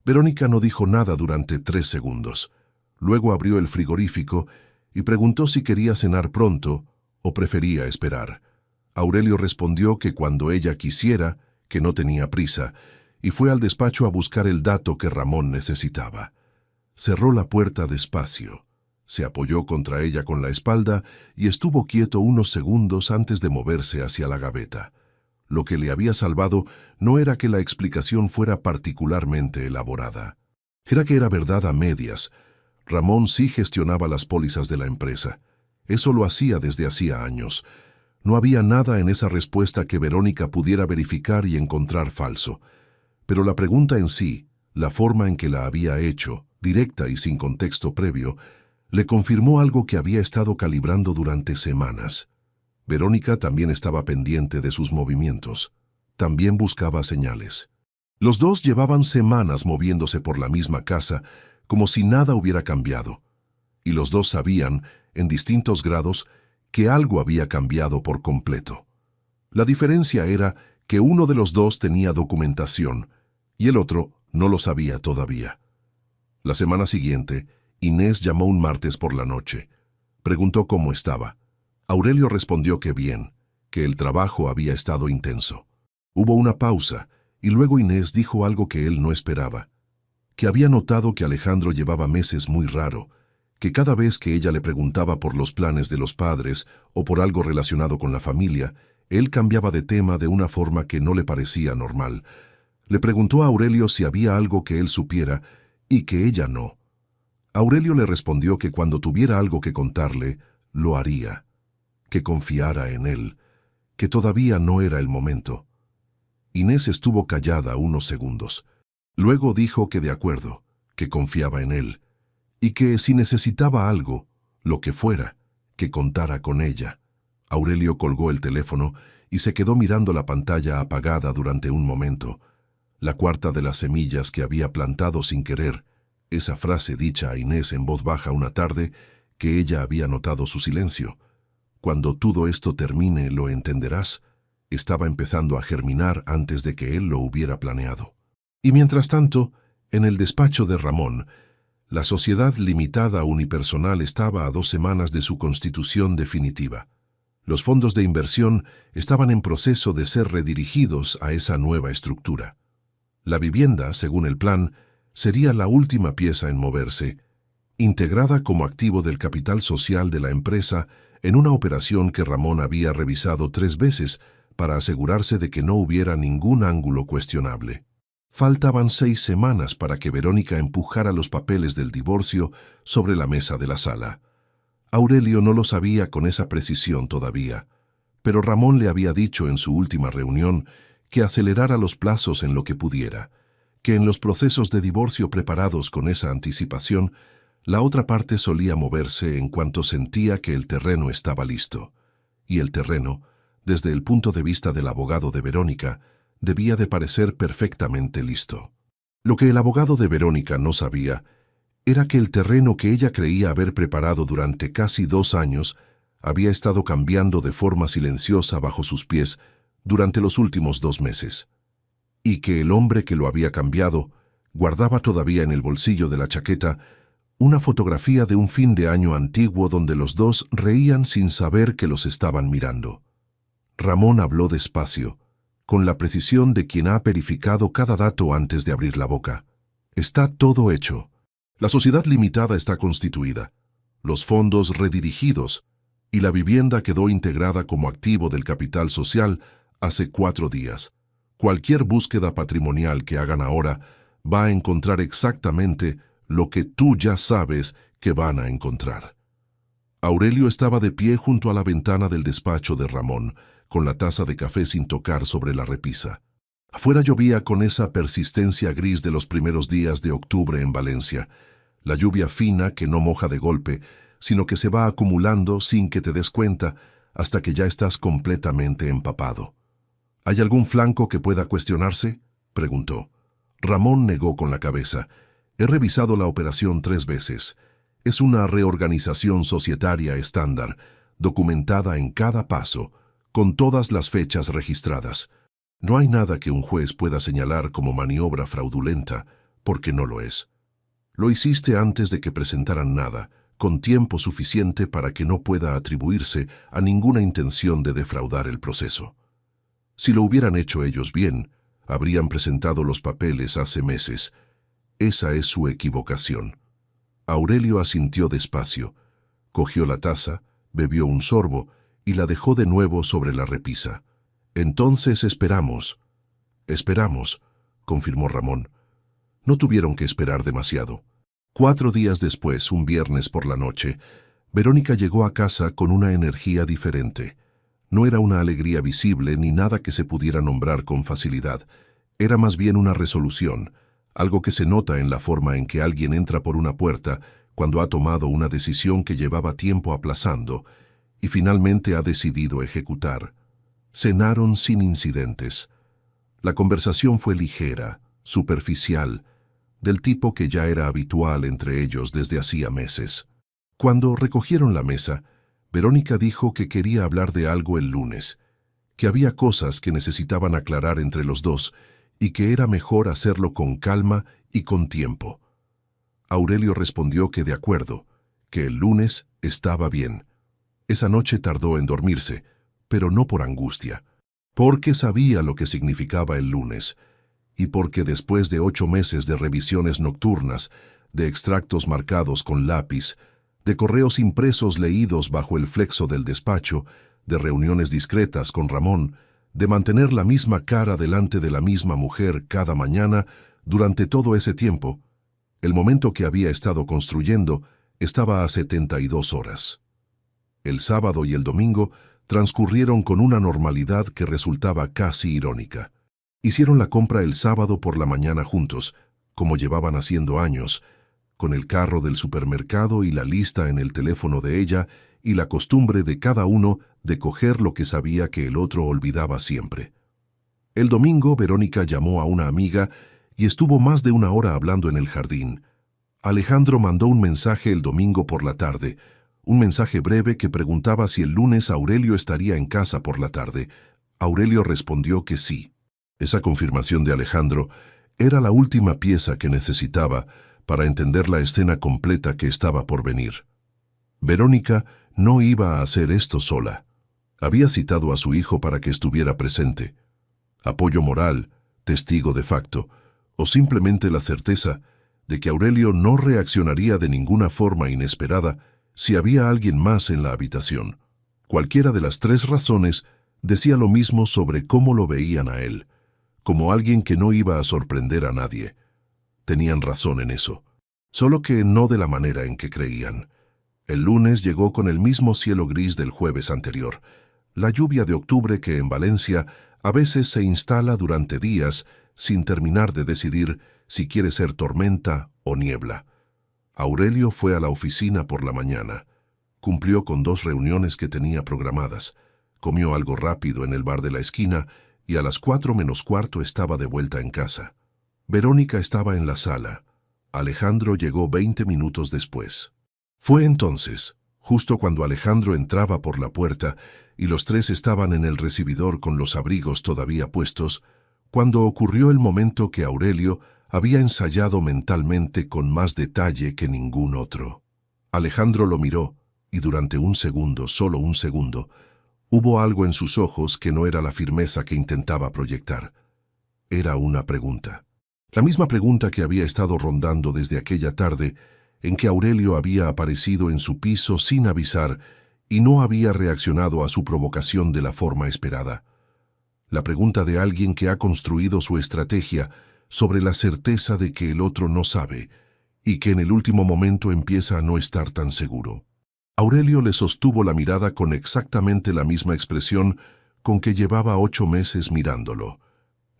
Verónica no dijo nada durante 3 segundos. Luego abrió el frigorífico y preguntó si quería cenar pronto o prefería esperar. Aurelio respondió que cuando ella quisiera, que no tenía prisa, y fue al despacho a buscar el dato que Ramón necesitaba. Cerró la puerta despacio, se apoyó contra ella con la espalda y estuvo quieto unos segundos antes de moverse hacia la gaveta. Lo que le había salvado no era que la explicación fuera particularmente elaborada. Era que era verdad a medias. Ramón sí gestionaba las pólizas de la empresa. Eso lo hacía desde hacía años. No había nada en esa respuesta que Verónica pudiera verificar y encontrar falso. Pero la pregunta en sí, la forma en que la había hecho, directa y sin contexto previo, le confirmó algo que había estado calibrando durante semanas. Verónica también estaba pendiente de sus movimientos. También buscaba señales. Los dos llevaban semanas moviéndose por la misma casa, como si nada hubiera cambiado. Y los dos sabían, en distintos grados, que algo había cambiado por completo. La diferencia era que uno de los dos tenía documentación y el otro no lo sabía todavía. La semana siguiente, Inés llamó un martes por la noche. Preguntó cómo estaba. Aurelio respondió que bien, que el trabajo había estado intenso. Hubo una pausa y luego Inés dijo algo que él no esperaba, que había notado que Alejandro llevaba meses muy raro, que cada vez que ella le preguntaba por los planes de los padres o por algo relacionado con la familia, él cambiaba de tema de una forma que no le parecía normal. Le preguntó a Aurelio si había algo que él supiera y que ella no. Aurelio le respondió que cuando tuviera algo que contarle, lo haría, que confiara en él, que todavía no era el momento. Inés estuvo callada unos segundos. Luego dijo que de acuerdo, que confiaba en él, y que si necesitaba algo, lo que fuera, que contara con ella. Aurelio colgó el teléfono y se quedó mirando la pantalla apagada durante un momento. La cuarta de las semillas que había plantado sin querer, esa frase dicha a Inés en voz baja una tarde, que ella había notado su silencio. Cuando todo esto termine, lo entenderás, estaba empezando a germinar antes de que él lo hubiera planeado. Y mientras tanto, en el despacho de Ramón, la sociedad limitada unipersonal estaba a 2 semanas de su constitución definitiva. Los fondos de inversión estaban en proceso de ser redirigidos a esa nueva estructura. La vivienda, según el plan, sería la última pieza en moverse, integrada como activo del capital social de la empresa en una operación que Ramón había revisado 3 veces para asegurarse de que no hubiera ningún ángulo cuestionable. Faltaban 6 semanas para que Verónica empujara los papeles del divorcio sobre la mesa de la sala. Aurelio no lo sabía con esa precisión todavía, pero Ramón le había dicho en su última reunión que acelerara los plazos en lo que pudiera, que en los procesos de divorcio preparados con esa anticipación, la otra parte solía moverse en cuanto sentía que el terreno estaba listo. Y el terreno, desde el punto de vista del abogado de Verónica, debía de parecer perfectamente listo. Lo que el abogado de Verónica no sabía era que el terreno que ella creía haber preparado durante casi 2 años había estado cambiando de forma silenciosa bajo sus pies durante los últimos 2 meses, y que el hombre que lo había cambiado guardaba todavía en el bolsillo de la chaqueta una fotografía de un fin de año antiguo donde los dos reían sin saber que los estaban mirando. Ramón habló despacio, con la precisión de quien ha verificado cada dato antes de abrir la boca. Está todo hecho. La sociedad limitada está constituida, los fondos redirigidos, y la vivienda quedó integrada como activo del capital social hace 4 días. Cualquier búsqueda patrimonial que hagan ahora va a encontrar exactamente lo que tú ya sabes que van a encontrar. Aurelio estaba de pie junto a la ventana del despacho de Ramón, con la taza de café sin tocar sobre la repisa. Afuera llovía con esa persistencia gris de los primeros días de octubre en Valencia, la lluvia fina que no moja de golpe, sino que se va acumulando sin que te des cuenta hasta que ya estás completamente empapado. ¿Hay algún flanco que pueda cuestionarse?, preguntó. Ramón negó con la cabeza. He revisado la operación 3 veces. Es una reorganización societaria estándar, documentada en cada paso, con todas las fechas registradas. No hay nada que un juez pueda señalar como maniobra fraudulenta, porque no lo es. Lo hiciste antes de que presentaran nada, con tiempo suficiente para que no pueda atribuirse a ninguna intención de defraudar el proceso. Si lo hubieran hecho ellos bien, habrían presentado los papeles hace meses. Esa es su equivocación. Aurelio asintió despacio, cogió la taza, bebió un sorbo y la dejó de nuevo sobre la repisa. Entonces esperamos. Esperamos, confirmó Ramón. No tuvieron que esperar demasiado. 4 días después, un viernes por la noche, Verónica llegó a casa con una energía diferente. No era una alegría visible ni nada que se pudiera nombrar con facilidad. Era más bien una resolución, algo que se nota en la forma en que alguien entra por una puerta cuando ha tomado una decisión que llevaba tiempo aplazando y finalmente ha decidido ejecutar. Cenaron sin incidentes. La conversación fue ligera, superficial, del tipo que ya era habitual entre ellos desde hacía meses. Cuando recogieron la mesa, Verónica dijo que quería hablar de algo el lunes, que había cosas que necesitaban aclarar entre los dos y que era mejor hacerlo con calma y con tiempo. Aurelio respondió que de acuerdo, que el lunes estaba bien. Esa noche tardó en dormirse, pero no por angustia, porque sabía lo que significaba el lunes, y porque después de 8 meses de revisiones nocturnas, de extractos marcados con lápiz, de correos impresos leídos bajo el flexo del despacho, de reuniones discretas con Ramón, de mantener la misma cara delante de la misma mujer cada mañana durante todo ese tiempo, el momento que había estado construyendo estaba a 72 horas. El sábado y el domingo transcurrieron con una normalidad que resultaba casi irónica. Hicieron la compra el sábado por la mañana juntos, como llevaban haciendo años, con el carro del supermercado y la lista en el teléfono de ella y la costumbre de cada uno de coger lo que sabía que el otro olvidaba siempre. El domingo, Verónica llamó a una amiga y estuvo más de 1 hora hablando en el jardín. Alejandro mandó un mensaje el domingo por la tarde, un mensaje breve que preguntaba si el lunes Aurelio estaría en casa por la tarde. Aurelio respondió que sí. Esa confirmación de Alejandro era la última pieza que necesitaba para entender la escena completa que estaba por venir. Verónica no iba a hacer esto sola. Había citado a su hijo para que estuviera presente. Apoyo moral, testigo de facto, o simplemente la certeza de que Aurelio no reaccionaría de ninguna forma inesperada si había alguien más en la habitación. Cualquiera de las 3 razones decía lo mismo sobre cómo lo veían a él, como alguien que no iba a sorprender a nadie. Tenían razón en eso, solo que no de la manera en que creían. El lunes llegó con el mismo cielo gris del jueves anterior, la lluvia de octubre que en Valencia a veces se instala durante días sin terminar de decidir si quiere ser tormenta o niebla. Aurelio fue a la oficina por la mañana. Cumplió con 2 reuniones que tenía programadas. Comió algo rápido en el bar de la esquina y a las 4:45 estaba de vuelta en casa. Verónica estaba en la sala. Alejandro llegó 20 minutos después. Fue entonces, justo cuando Alejandro entraba por la puerta y los tres estaban en el recibidor con los abrigos todavía puestos, cuando ocurrió el momento que Aurelio había ensayado mentalmente con más detalle que ningún otro. Alejandro lo miró y durante un segundo, solo un segundo, hubo algo en sus ojos que no era la firmeza que intentaba proyectar. Era una pregunta. La misma pregunta que había estado rondando desde aquella tarde en que Aurelio había aparecido en su piso sin avisar y no había reaccionado a su provocación de la forma esperada. La pregunta de alguien que ha construido su estrategia sobre la certeza de que el otro no sabe y que en el último momento empieza a no estar tan seguro. Aurelio le sostuvo la mirada con exactamente la misma expresión con que llevaba 8 meses mirándolo.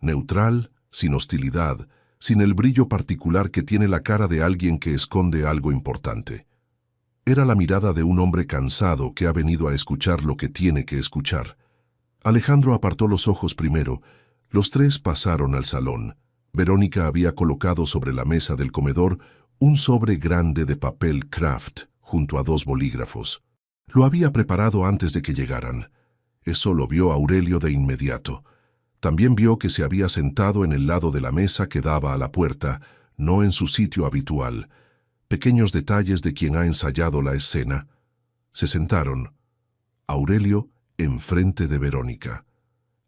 Neutral, sin hostilidad, sin el brillo particular que tiene la cara de alguien que esconde algo importante. Era la mirada de un hombre cansado que ha venido a escuchar lo que tiene que escuchar. Alejandro apartó los ojos primero. Los tres pasaron al salón. Verónica había colocado sobre la mesa del comedor un sobre grande de papel craft junto a 2 bolígrafos. Lo había preparado antes de que llegaran. Eso lo vio Aurelio de inmediato. También vio que se había sentado en el lado de la mesa que daba a la puerta, no en su sitio habitual. Pequeños detalles de quien ha ensayado la escena. Se sentaron. Aurelio enfrente de Verónica.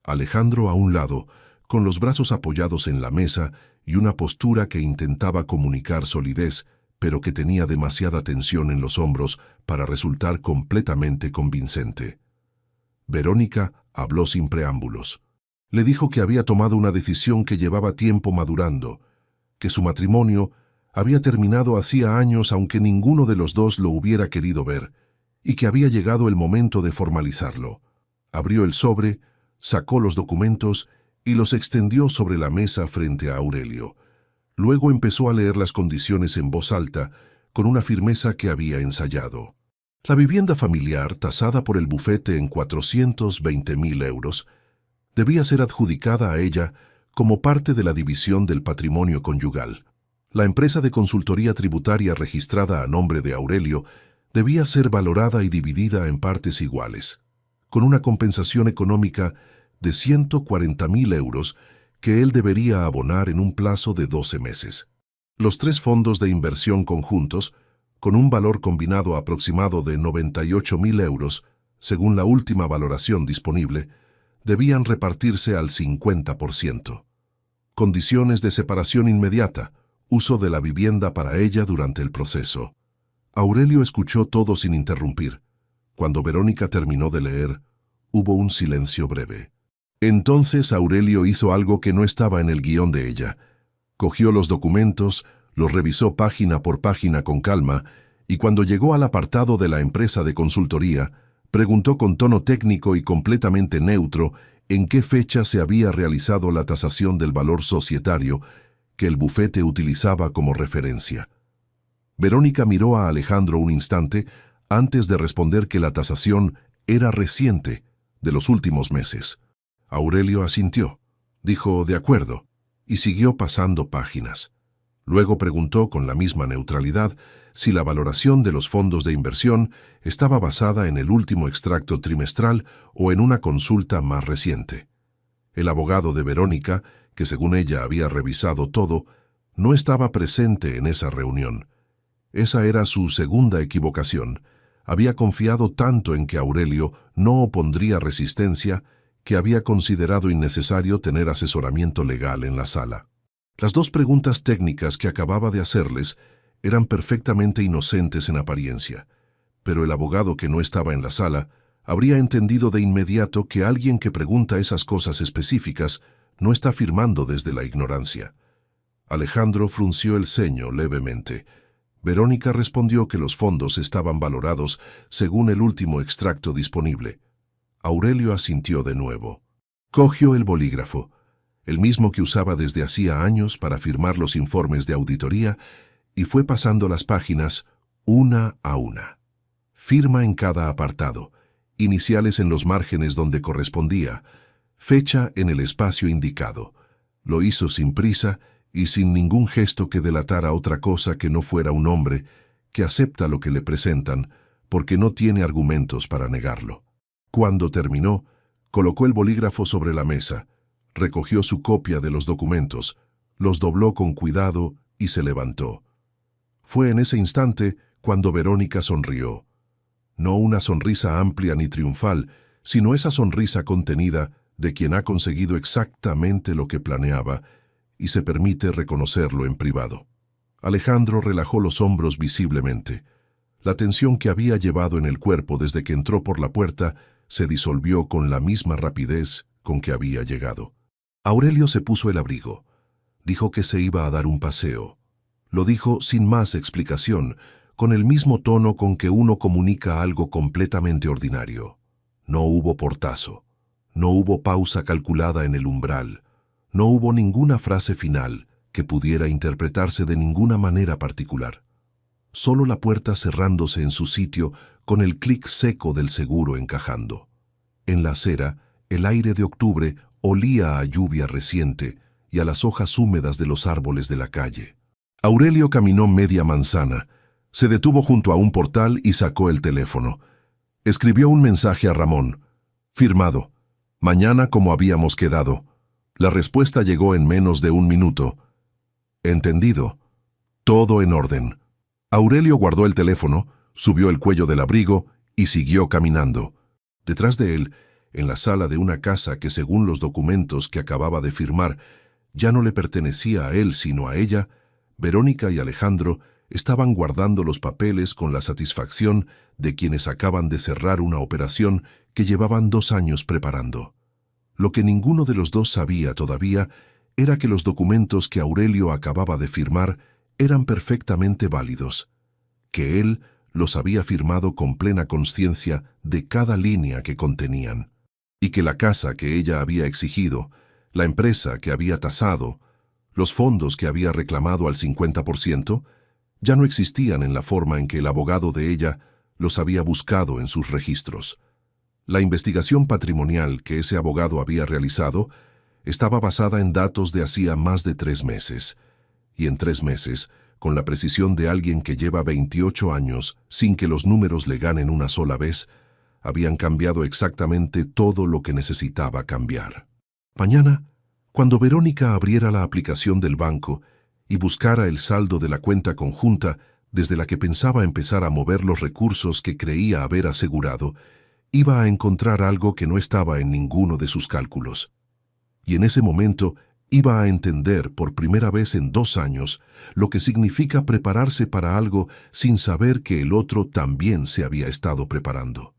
Alejandro a un lado, con los brazos apoyados en la mesa y una postura que intentaba comunicar solidez, pero que tenía demasiada tensión en los hombros para resultar completamente convincente. Verónica habló sin preámbulos. Le dijo que había tomado una decisión que llevaba tiempo madurando, que su matrimonio había terminado hacía años aunque ninguno de los dos lo hubiera querido ver, y que había llegado el momento de formalizarlo. Abrió el sobre, sacó los documentos y los extendió sobre la mesa frente a Aurelio. Luego empezó a leer las condiciones en voz alta, con una firmeza que había ensayado. La vivienda familiar, tasada por el bufete en 420.000 euros, debía ser adjudicada a ella como parte de la división del patrimonio conyugal. La empresa de consultoría tributaria registrada a nombre de Aurelio debía ser valorada y dividida en partes iguales, con una compensación económica de 140.000 euros que él debería abonar en un plazo de 12 meses. Los 3 fondos de inversión conjuntos, con un valor combinado aproximado de 98.000 euros, según la última valoración disponible, debían repartirse al 50%. Condiciones de separación inmediata, uso de la vivienda para ella durante el proceso. Aurelio escuchó todo sin interrumpir. Cuando Verónica terminó de leer, hubo un silencio breve. Entonces Aurelio hizo algo que no estaba en el guión de ella. Cogió los documentos, los revisó página por página con calma, y cuando llegó al apartado de la empresa de consultoría, preguntó con tono técnico y completamente neutro en qué fecha se había realizado la tasación del valor societario que el bufete utilizaba como referencia. Verónica miró a Alejandro un instante antes de responder que la tasación era reciente, de los últimos meses. Aurelio asintió, dijo de acuerdo, y siguió pasando páginas. Luego preguntó con la misma neutralidad si la valoración de los fondos de inversión estaba basada en el último extracto trimestral o en una consulta más reciente. El abogado de Verónica, que según ella había revisado todo, no estaba presente en esa reunión. Esa era su segunda equivocación. Había confiado tanto en que Aurelio no opondría resistencia que había considerado innecesario tener asesoramiento legal en la sala. Las 2 preguntas técnicas que acababa de hacerles eran perfectamente inocentes en apariencia, pero el abogado que no estaba en la sala habría entendido de inmediato que alguien que pregunta esas cosas específicas no está firmando desde la ignorancia. Alejandro frunció el ceño levemente. Verónica respondió que los fondos estaban valorados según el último extracto disponible. Aurelio asintió de nuevo. Cogió el bolígrafo, el mismo que usaba desde hacía años para firmar los informes de auditoría, y fue pasando las páginas una a una. Firma en cada apartado, iniciales en los márgenes donde correspondía, fecha en el espacio indicado. Lo hizo sin prisa y sin ningún gesto que delatara otra cosa que no fuera un hombre que acepta lo que le presentan, porque no tiene argumentos para negarlo. Cuando terminó, colocó el bolígrafo sobre la mesa, recogió su copia de los documentos, los dobló con cuidado y se levantó. Fue en ese instante cuando Verónica sonrió. No una sonrisa amplia ni triunfal, sino esa sonrisa contenida de quien ha conseguido exactamente lo que planeaba y se permite reconocerlo en privado. Alejandro relajó los hombros visiblemente. La tensión que había llevado en el cuerpo desde que entró por la puerta se disolvió con la misma rapidez con que había llegado. Aurelio se puso el abrigo. Dijo que se iba a dar un paseo. Lo dijo sin más explicación, con el mismo tono con que uno comunica algo completamente ordinario. No hubo portazo. No hubo pausa calculada en el umbral. No hubo ninguna frase final que pudiera interpretarse de ninguna manera particular. Solo la puerta cerrándose en su sitio con el clic seco del seguro encajando. En la acera, el aire de octubre olía a lluvia reciente y a las hojas húmedas de los árboles de la calle. Aurelio caminó media manzana, se detuvo junto a un portal y sacó el teléfono. Escribió un mensaje a Ramón. Firmado. Mañana como habíamos quedado. La respuesta llegó en menos de un minuto. Entendido. Todo en orden. Aurelio guardó el teléfono, subió el cuello del abrigo y siguió caminando. Detrás de él, en la sala de una casa que según los documentos que acababa de firmar, ya no le pertenecía a él sino a ella, Verónica y Alejandro estaban guardando los papeles con la satisfacción de quienes acaban de cerrar una operación que llevaban 2 años preparando. Lo que ninguno de los dos sabía todavía era que los documentos que Aurelio acababa de firmar eran perfectamente válidos, que él los había firmado con plena conciencia de cada línea que contenían, y que la casa que ella había exigido, la empresa que había tasado, los fondos que había reclamado al 50%, ya no existían en la forma en que el abogado de ella los había buscado en sus registros. La investigación patrimonial que ese abogado había realizado estaba basada en datos de hacía más de 3 meses, y en 3 meses, con la precisión de alguien que lleva 28 años sin que los números le ganen una sola vez, habían cambiado exactamente todo lo que necesitaba cambiar. Mañana, cuando Verónica abriera la aplicación del banco y buscara el saldo de la cuenta conjunta desde la que pensaba empezar a mover los recursos que creía haber asegurado, iba a encontrar algo que no estaba en ninguno de sus cálculos. Y en ese momento iba a entender por primera vez en 2 años lo que significa prepararse para algo sin saber que el otro también se había estado preparando.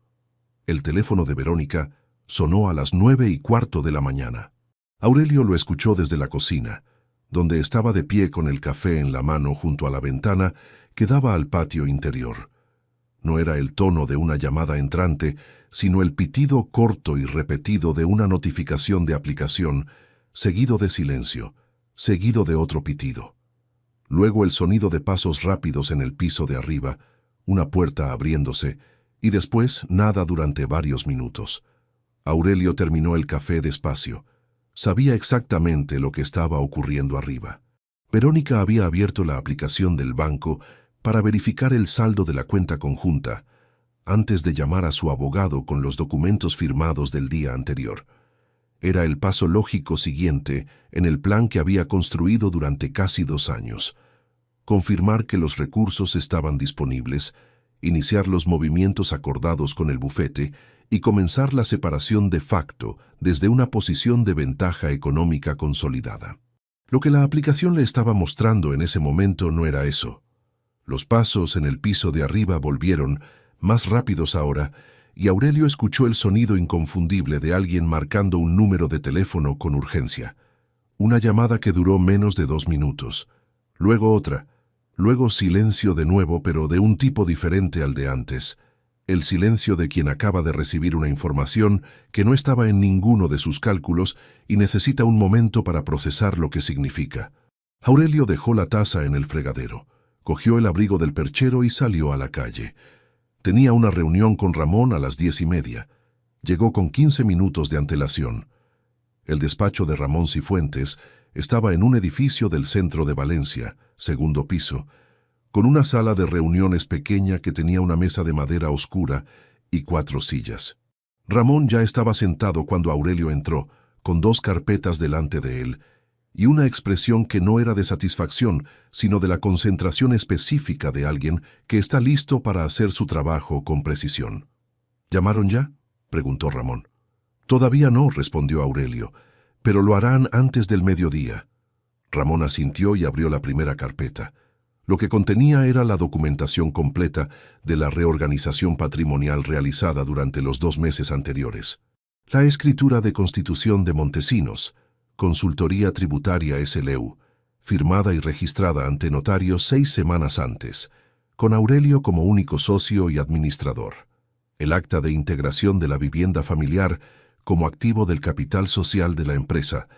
El teléfono de Verónica sonó a las 9:15 de la mañana. Aurelio lo escuchó desde la cocina, donde estaba de pie con el café en la mano junto a la ventana que daba al patio interior. No era el tono de una llamada entrante, sino el pitido corto y repetido de una notificación de aplicación, seguido de silencio, seguido de otro pitido. Luego el sonido de pasos rápidos en el piso de arriba, una puerta abriéndose, y después nada durante varios minutos. Aurelio terminó el café despacio. Sabía exactamente lo que estaba ocurriendo arriba. Verónica había abierto la aplicación del banco para verificar el saldo de la cuenta conjunta, antes de llamar a su abogado con los documentos firmados del día anterior. Era el paso lógico siguiente en el plan que había construido durante casi 2 años. Confirmar que los recursos estaban disponibles, iniciar los movimientos acordados con el bufete y comenzar la separación de facto desde una posición de ventaja económica consolidada. Lo que la aplicación le estaba mostrando en ese momento no era eso. Los pasos en el piso de arriba volvieron, más rápidos ahora, y Aurelio escuchó el sonido inconfundible de alguien marcando un número de teléfono con urgencia. Una llamada que duró menos de 2 minutos. Luego otra. Luego silencio de nuevo, pero de un tipo diferente al de antes. El silencio de quien acaba de recibir una información que no estaba en ninguno de sus cálculos y necesita un momento para procesar lo que significa. Aurelio dejó la taza en el fregadero, cogió el abrigo del perchero y salió a la calle. Tenía una reunión con Ramón a las 10:30. Llegó con 15 minutos de antelación. El despacho de Ramón Cifuentes estaba en un edificio del centro de Valencia, 2º piso, con una sala de reuniones pequeña que tenía una mesa de madera oscura y 4 sillas. Ramón ya estaba sentado cuando Aurelio entró, con 2 carpetas delante de él, y una expresión que no era de satisfacción, sino de la concentración específica de alguien que está listo para hacer su trabajo con precisión. ¿Llamaron ya?, preguntó Ramón. Todavía no, respondió Aurelio, pero lo harán antes del mediodía. Ramón asintió y abrió la primera carpeta. Lo que contenía era la documentación completa de la reorganización patrimonial realizada durante los 2 meses anteriores. La escritura de constitución de Montesinos, Consultoría Tributaria SLU, firmada y registrada ante notario 6 semanas antes, con Aurelio como único socio y administrador. El acta de integración de la vivienda familiar como activo del capital social de la empresa,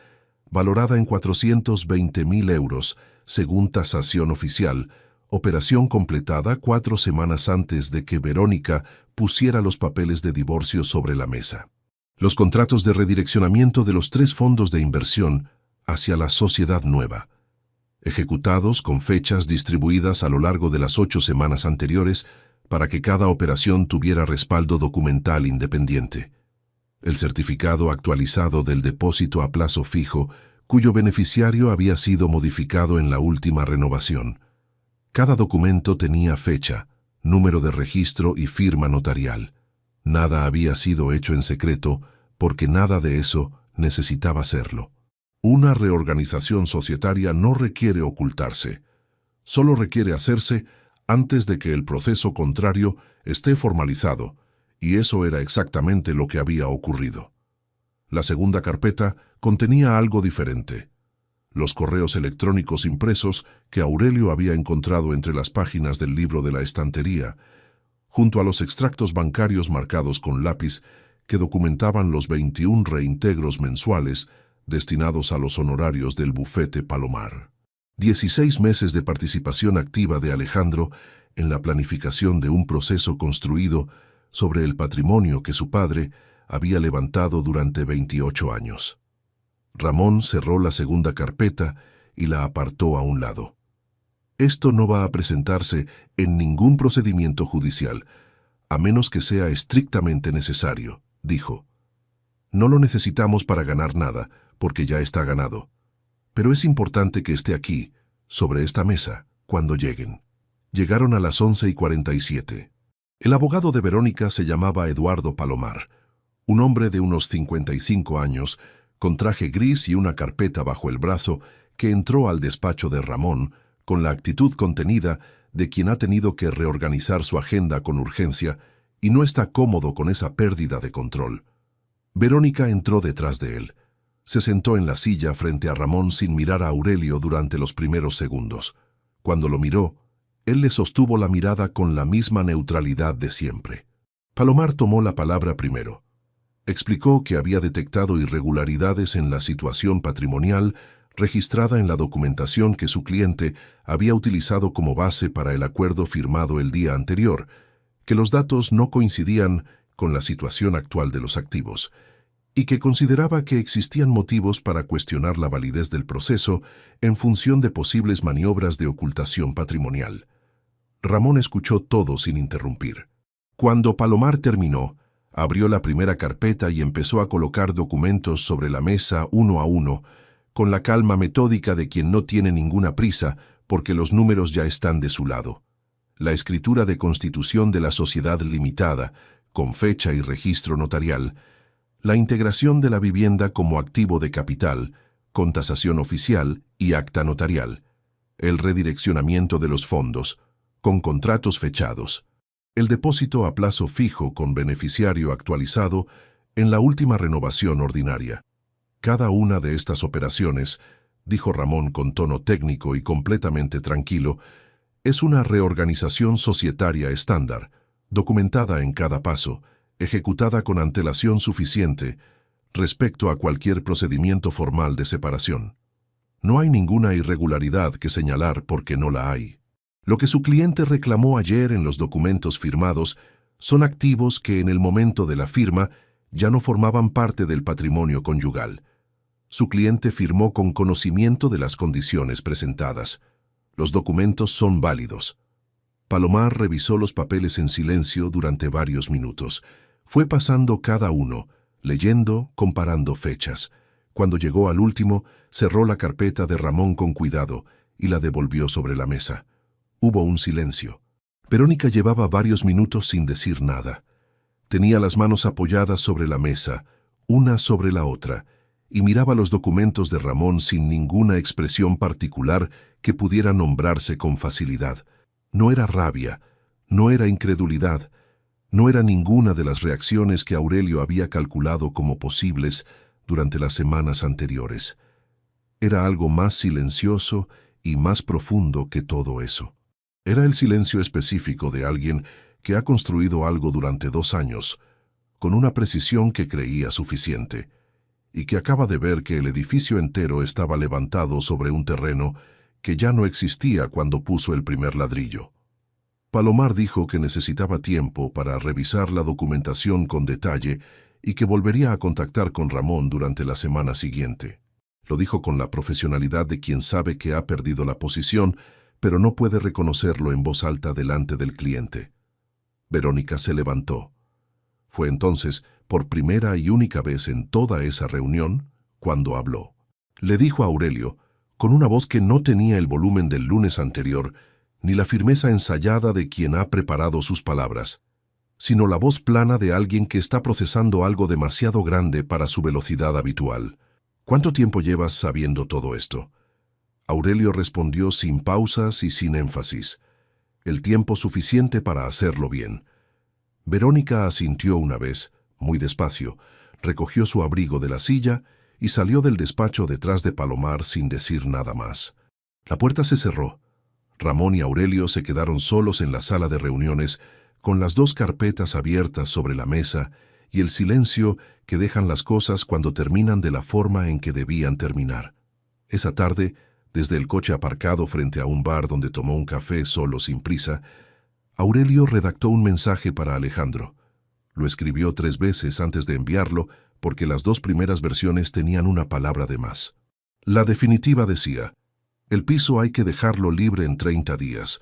valorada en 420.000 euros, según tasación oficial, operación completada 4 semanas antes de que Verónica pusiera los papeles de divorcio sobre la mesa. Los contratos de redireccionamiento de los 3 fondos de inversión hacia la sociedad nueva, ejecutados con fechas distribuidas a lo largo de las 8 semanas anteriores para que cada operación tuviera respaldo documental independiente. El certificado actualizado del depósito a plazo fijo, cuyo beneficiario había sido modificado en la última renovación. Cada documento tenía fecha, número de registro y firma notarial. Nada había sido hecho en secreto, porque nada de eso necesitaba serlo. Una reorganización societaria no requiere ocultarse. Solo requiere hacerse antes de que el proceso contrario esté formalizado, y eso era exactamente lo que había ocurrido. La segunda carpeta contenía algo diferente. Los correos electrónicos impresos que Aurelio había encontrado entre las páginas del libro de la estantería, junto a los extractos bancarios marcados con lápiz que documentaban los 21 reintegros mensuales destinados a los honorarios del bufete Palomar. 16 meses de participación activa de Alejandro en la planificación de un proceso construido sobre el patrimonio que su padre había levantado durante 28 años. Ramón cerró la segunda carpeta y la apartó a un lado. Esto no va a presentarse en ningún procedimiento judicial, a menos que sea estrictamente necesario, dijo. No lo necesitamos para ganar nada, porque ya está ganado. Pero es importante que esté aquí, sobre esta mesa, cuando lleguen. Llegaron a las 11:47. El abogado de Verónica se llamaba Eduardo Palomar, un hombre de unos 55 años, con traje gris y una carpeta bajo el brazo, que entró al despacho de Ramón con la actitud contenida de quien ha tenido que reorganizar su agenda con urgencia y no está cómodo con esa pérdida de control. Verónica entró detrás de él. Se sentó en la silla frente a Ramón sin mirar a Aurelio durante los primeros segundos. Cuando lo miró, él le sostuvo la mirada con la misma neutralidad de siempre. Palomar tomó la palabra primero. Explicó que había detectado irregularidades en la situación patrimonial registrada en la documentación que su cliente había utilizado como base para el acuerdo firmado el día anterior, que los datos no coincidían con la situación actual de los activos, y que consideraba que existían motivos para cuestionar la validez del proceso en función de posibles maniobras de ocultación patrimonial. Ramón escuchó todo sin interrumpir. Cuando Palomar terminó, abrió la primera carpeta y empezó a colocar documentos sobre la mesa uno a uno, con la calma metódica de quien no tiene ninguna prisa porque los números ya están de su lado. La escritura de constitución de la sociedad limitada, con fecha y registro notarial, la integración de la vivienda como activo de capital, con tasación oficial y acta notarial, el redireccionamiento de los fondos, con contratos fechados, el depósito a plazo fijo con beneficiario actualizado en la última renovación ordinaria. Cada una de estas operaciones, dijo Ramón con tono técnico y completamente tranquilo, es una reorganización societaria estándar, documentada en cada paso, ejecutada con antelación suficiente respecto a cualquier procedimiento formal de separación. No hay ninguna irregularidad que señalar porque no la hay. Lo que su cliente reclamó ayer en los documentos firmados son activos que en el momento de la firma ya no formaban parte del patrimonio conyugal. Su cliente firmó con conocimiento de las condiciones presentadas. Los documentos son válidos. Palomar revisó los papeles en silencio durante varios minutos. Fue pasando cada uno, leyendo, comparando fechas. Cuando llegó al último, cerró la carpeta de Ramón con cuidado y la devolvió sobre la mesa. Hubo un silencio. Verónica llevaba varios minutos sin decir nada. Tenía las manos apoyadas sobre la mesa, una sobre la otra, y miraba los documentos de Ramón sin ninguna expresión particular que pudiera nombrarse con facilidad. No era rabia, no era incredulidad, no era ninguna de las reacciones que Aurelio había calculado como posibles durante las semanas anteriores. Era algo más silencioso y más profundo que todo eso. Era el silencio específico de alguien que ha construido algo durante 2 años, con una precisión que creía suficiente, y que acaba de ver que el edificio entero estaba levantado sobre un terreno que ya no existía cuando puso el primer ladrillo. Palomar dijo que necesitaba tiempo para revisar la documentación con detalle y que volvería a contactar con Ramón durante la semana siguiente. Lo dijo con la profesionalidad de quien sabe que ha perdido la posición, pero no puede reconocerlo en voz alta delante del cliente. Verónica se levantó. Fue entonces, por primera y única vez en toda esa reunión, cuando habló. Le dijo a Aurelio, con una voz que no tenía el volumen del lunes anterior, ni la firmeza ensayada de quien ha preparado sus palabras, sino la voz plana de alguien que está procesando algo demasiado grande para su velocidad habitual. ¿Cuánto tiempo llevas sabiendo todo esto? Aurelio respondió sin pausas y sin énfasis. El tiempo suficiente para hacerlo bien. Verónica asintió una vez, muy despacio, recogió su abrigo de la silla y salió del despacho detrás de Palomar sin decir nada más. La puerta se cerró. Ramón y Aurelio se quedaron solos en la sala de reuniones, con las 2 carpetas abiertas sobre la mesa y el silencio que dejan las cosas cuando terminan de la forma en que debían terminar. Esa tarde, desde el coche aparcado frente a un bar donde tomó un café solo sin prisa, Aurelio redactó un mensaje para Alejandro. Lo escribió 3 veces antes de enviarlo porque las 2 primeras versiones tenían una palabra de más. La definitiva decía: el piso hay que dejarlo libre en 30 días.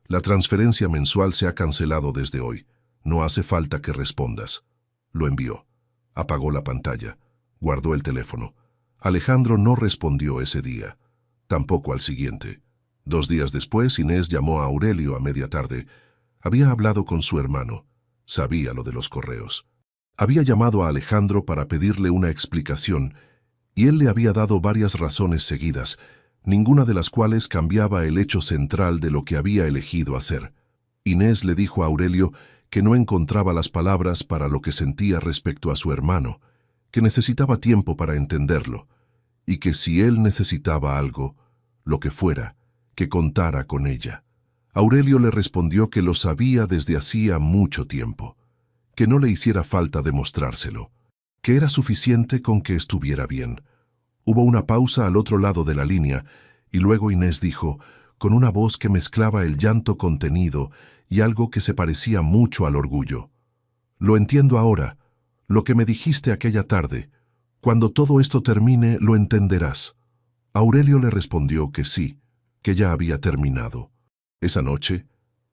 La transferencia mensual se ha cancelado desde hoy. No hace falta que respondas. Lo envió. Apagó la pantalla. Guardó el teléfono. Alejandro no respondió ese día. Tampoco al siguiente. 2 días después, Inés llamó a Aurelio a media tarde. Había hablado con su hermano. Sabía lo de los correos. Había llamado a Alejandro para pedirle una explicación, y él le había dado varias razones seguidas, ninguna de las cuales cambiaba el hecho central de lo que había elegido hacer. Inés le dijo a Aurelio que no encontraba las palabras para lo que sentía respecto a su hermano, que necesitaba tiempo para entenderlo, y que si él necesitaba algo, lo que fuera, que contara con ella. Aurelio le respondió que lo sabía desde hacía mucho tiempo, que no le hiciera falta demostrárselo, que era suficiente con que estuviera bien. Hubo una pausa al otro lado de la línea, y luego Inés dijo, con una voz que mezclaba el llanto contenido y algo que se parecía mucho al orgullo: lo entiendo ahora, lo que me dijiste aquella tarde. Cuando todo esto termine, lo entenderás. Aurelio le respondió que sí, que ya había terminado. Esa noche,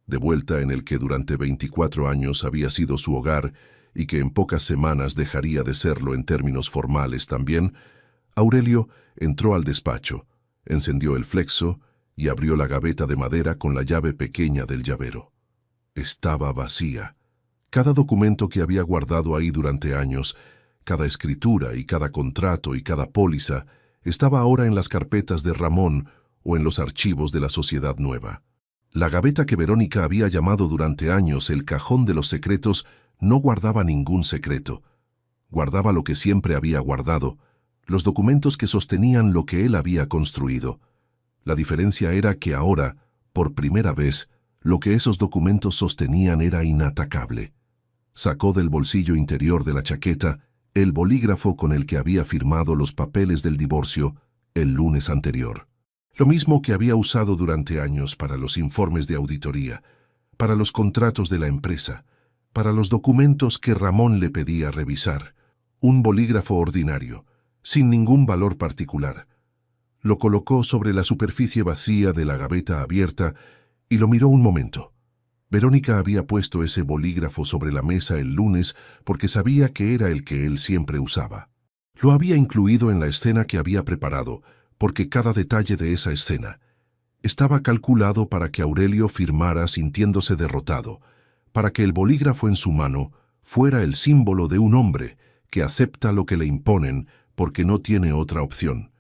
de vuelta en el que durante 24 años había sido su hogar y que en pocas semanas dejaría de serlo en términos formales también, Aurelio entró al despacho, encendió el flexo y abrió la gaveta de madera con la llave pequeña del llavero. Estaba vacía. Cada documento que había guardado ahí durante años, cada escritura y cada contrato y cada póliza, estaba ahora en las carpetas de Ramón o en los archivos de la Sociedad Nueva. La gaveta que Verónica había llamado durante años el cajón de los secretos no guardaba ningún secreto. Guardaba lo que siempre había guardado, los documentos que sostenían lo que él había construido. La diferencia era que ahora, por primera vez, lo que esos documentos sostenían era inatacable. Sacó del bolsillo interior de la chaqueta el bolígrafo con el que había firmado los papeles del divorcio el lunes anterior. Lo mismo que había usado durante años para los informes de auditoría, para los contratos de la empresa, para los documentos que Ramón le pedía revisar. Un bolígrafo ordinario, sin ningún valor particular. Lo colocó sobre la superficie vacía de la gaveta abierta y lo miró un momento. Verónica había puesto ese bolígrafo sobre la mesa el lunes porque sabía que era el que él siempre usaba. Lo había incluido en la escena que había preparado, porque cada detalle de esa escena estaba calculado para que Aurelio firmara sintiéndose derrotado, para que el bolígrafo en su mano fuera el símbolo de un hombre que acepta lo que le imponen porque no tiene otra opción.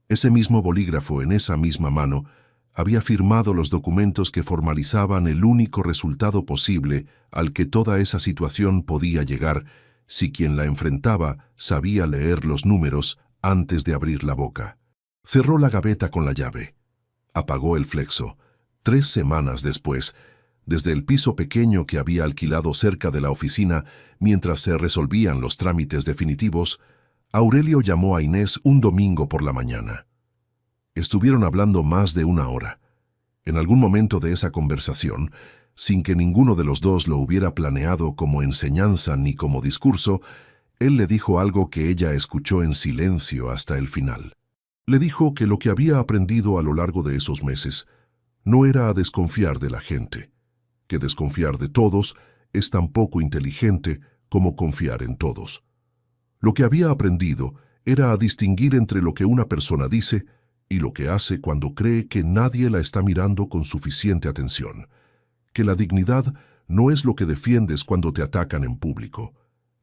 Ese mismo bolígrafo en esa misma mano había firmado los documentos que formalizaban el único resultado posible al que toda esa situación podía llegar si quien la enfrentaba sabía leer los números antes de abrir la boca. Cerró la gaveta con la llave. Apagó el flexo. 3 semanas después, desde el piso pequeño que había alquilado cerca de la oficina mientras se resolvían los trámites definitivos, Aurelio llamó a Inés un domingo por la mañana. Estuvieron hablando más de 1 hora. En algún momento de esa conversación, sin que ninguno de los dos lo hubiera planeado como enseñanza ni como discurso, él le dijo algo que ella escuchó en silencio hasta el final. Le dijo que lo que había aprendido a lo largo de esos meses no era a desconfiar de la gente, que desconfiar de todos es tan poco inteligente como confiar en todos. Lo que había aprendido era a distinguir entre lo que una persona dice y lo que hace cuando cree que nadie la está mirando con suficiente atención, que la dignidad no es lo que defiendes cuando te atacan en público,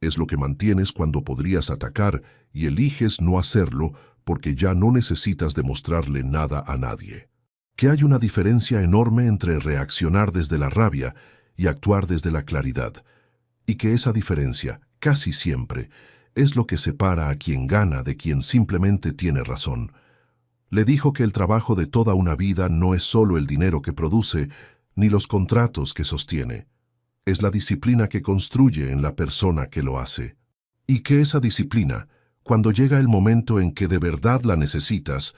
es lo que mantienes cuando podrías atacar y eliges no hacerlo porque ya no necesitas demostrarle nada a nadie. Que hay una diferencia enorme entre reaccionar desde la rabia y actuar desde la claridad, y que esa diferencia, casi siempre, es lo que separa a quien gana de quien simplemente tiene razón. Le dijo que el trabajo de toda una vida no es solo el dinero que produce, ni los contratos que sostiene. Es la disciplina que construye en la persona que lo hace. Y que esa disciplina, cuando llega el momento en que de verdad la necesitas,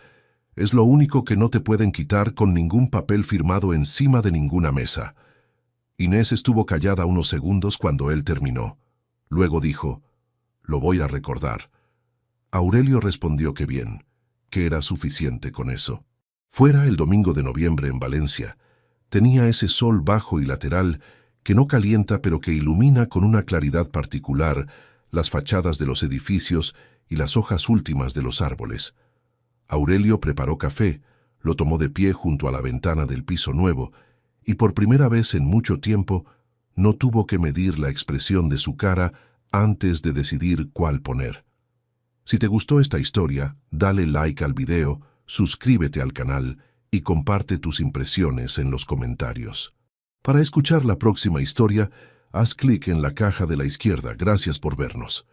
es lo único que no te pueden quitar con ningún papel firmado encima de ninguna mesa. Inés estuvo callada unos segundos cuando él terminó. Luego dijo, «Lo voy a recordar». Aurelio respondió que bien, que era suficiente con eso. Fuera el domingo de noviembre en Valencia, tenía ese sol bajo y lateral que no calienta pero que ilumina con una claridad particular las fachadas de los edificios y las hojas últimas de los árboles. Aurelio preparó café, lo tomó de pie junto a la ventana del piso nuevo y por primera vez en mucho tiempo no tuvo que medir la expresión de su cara antes de decidir cuál poner. Si te gustó esta historia, dale like al video, suscríbete al canal y comparte tus impresiones en los comentarios. Para escuchar la próxima historia, haz clic en la caja de la izquierda. Gracias por vernos.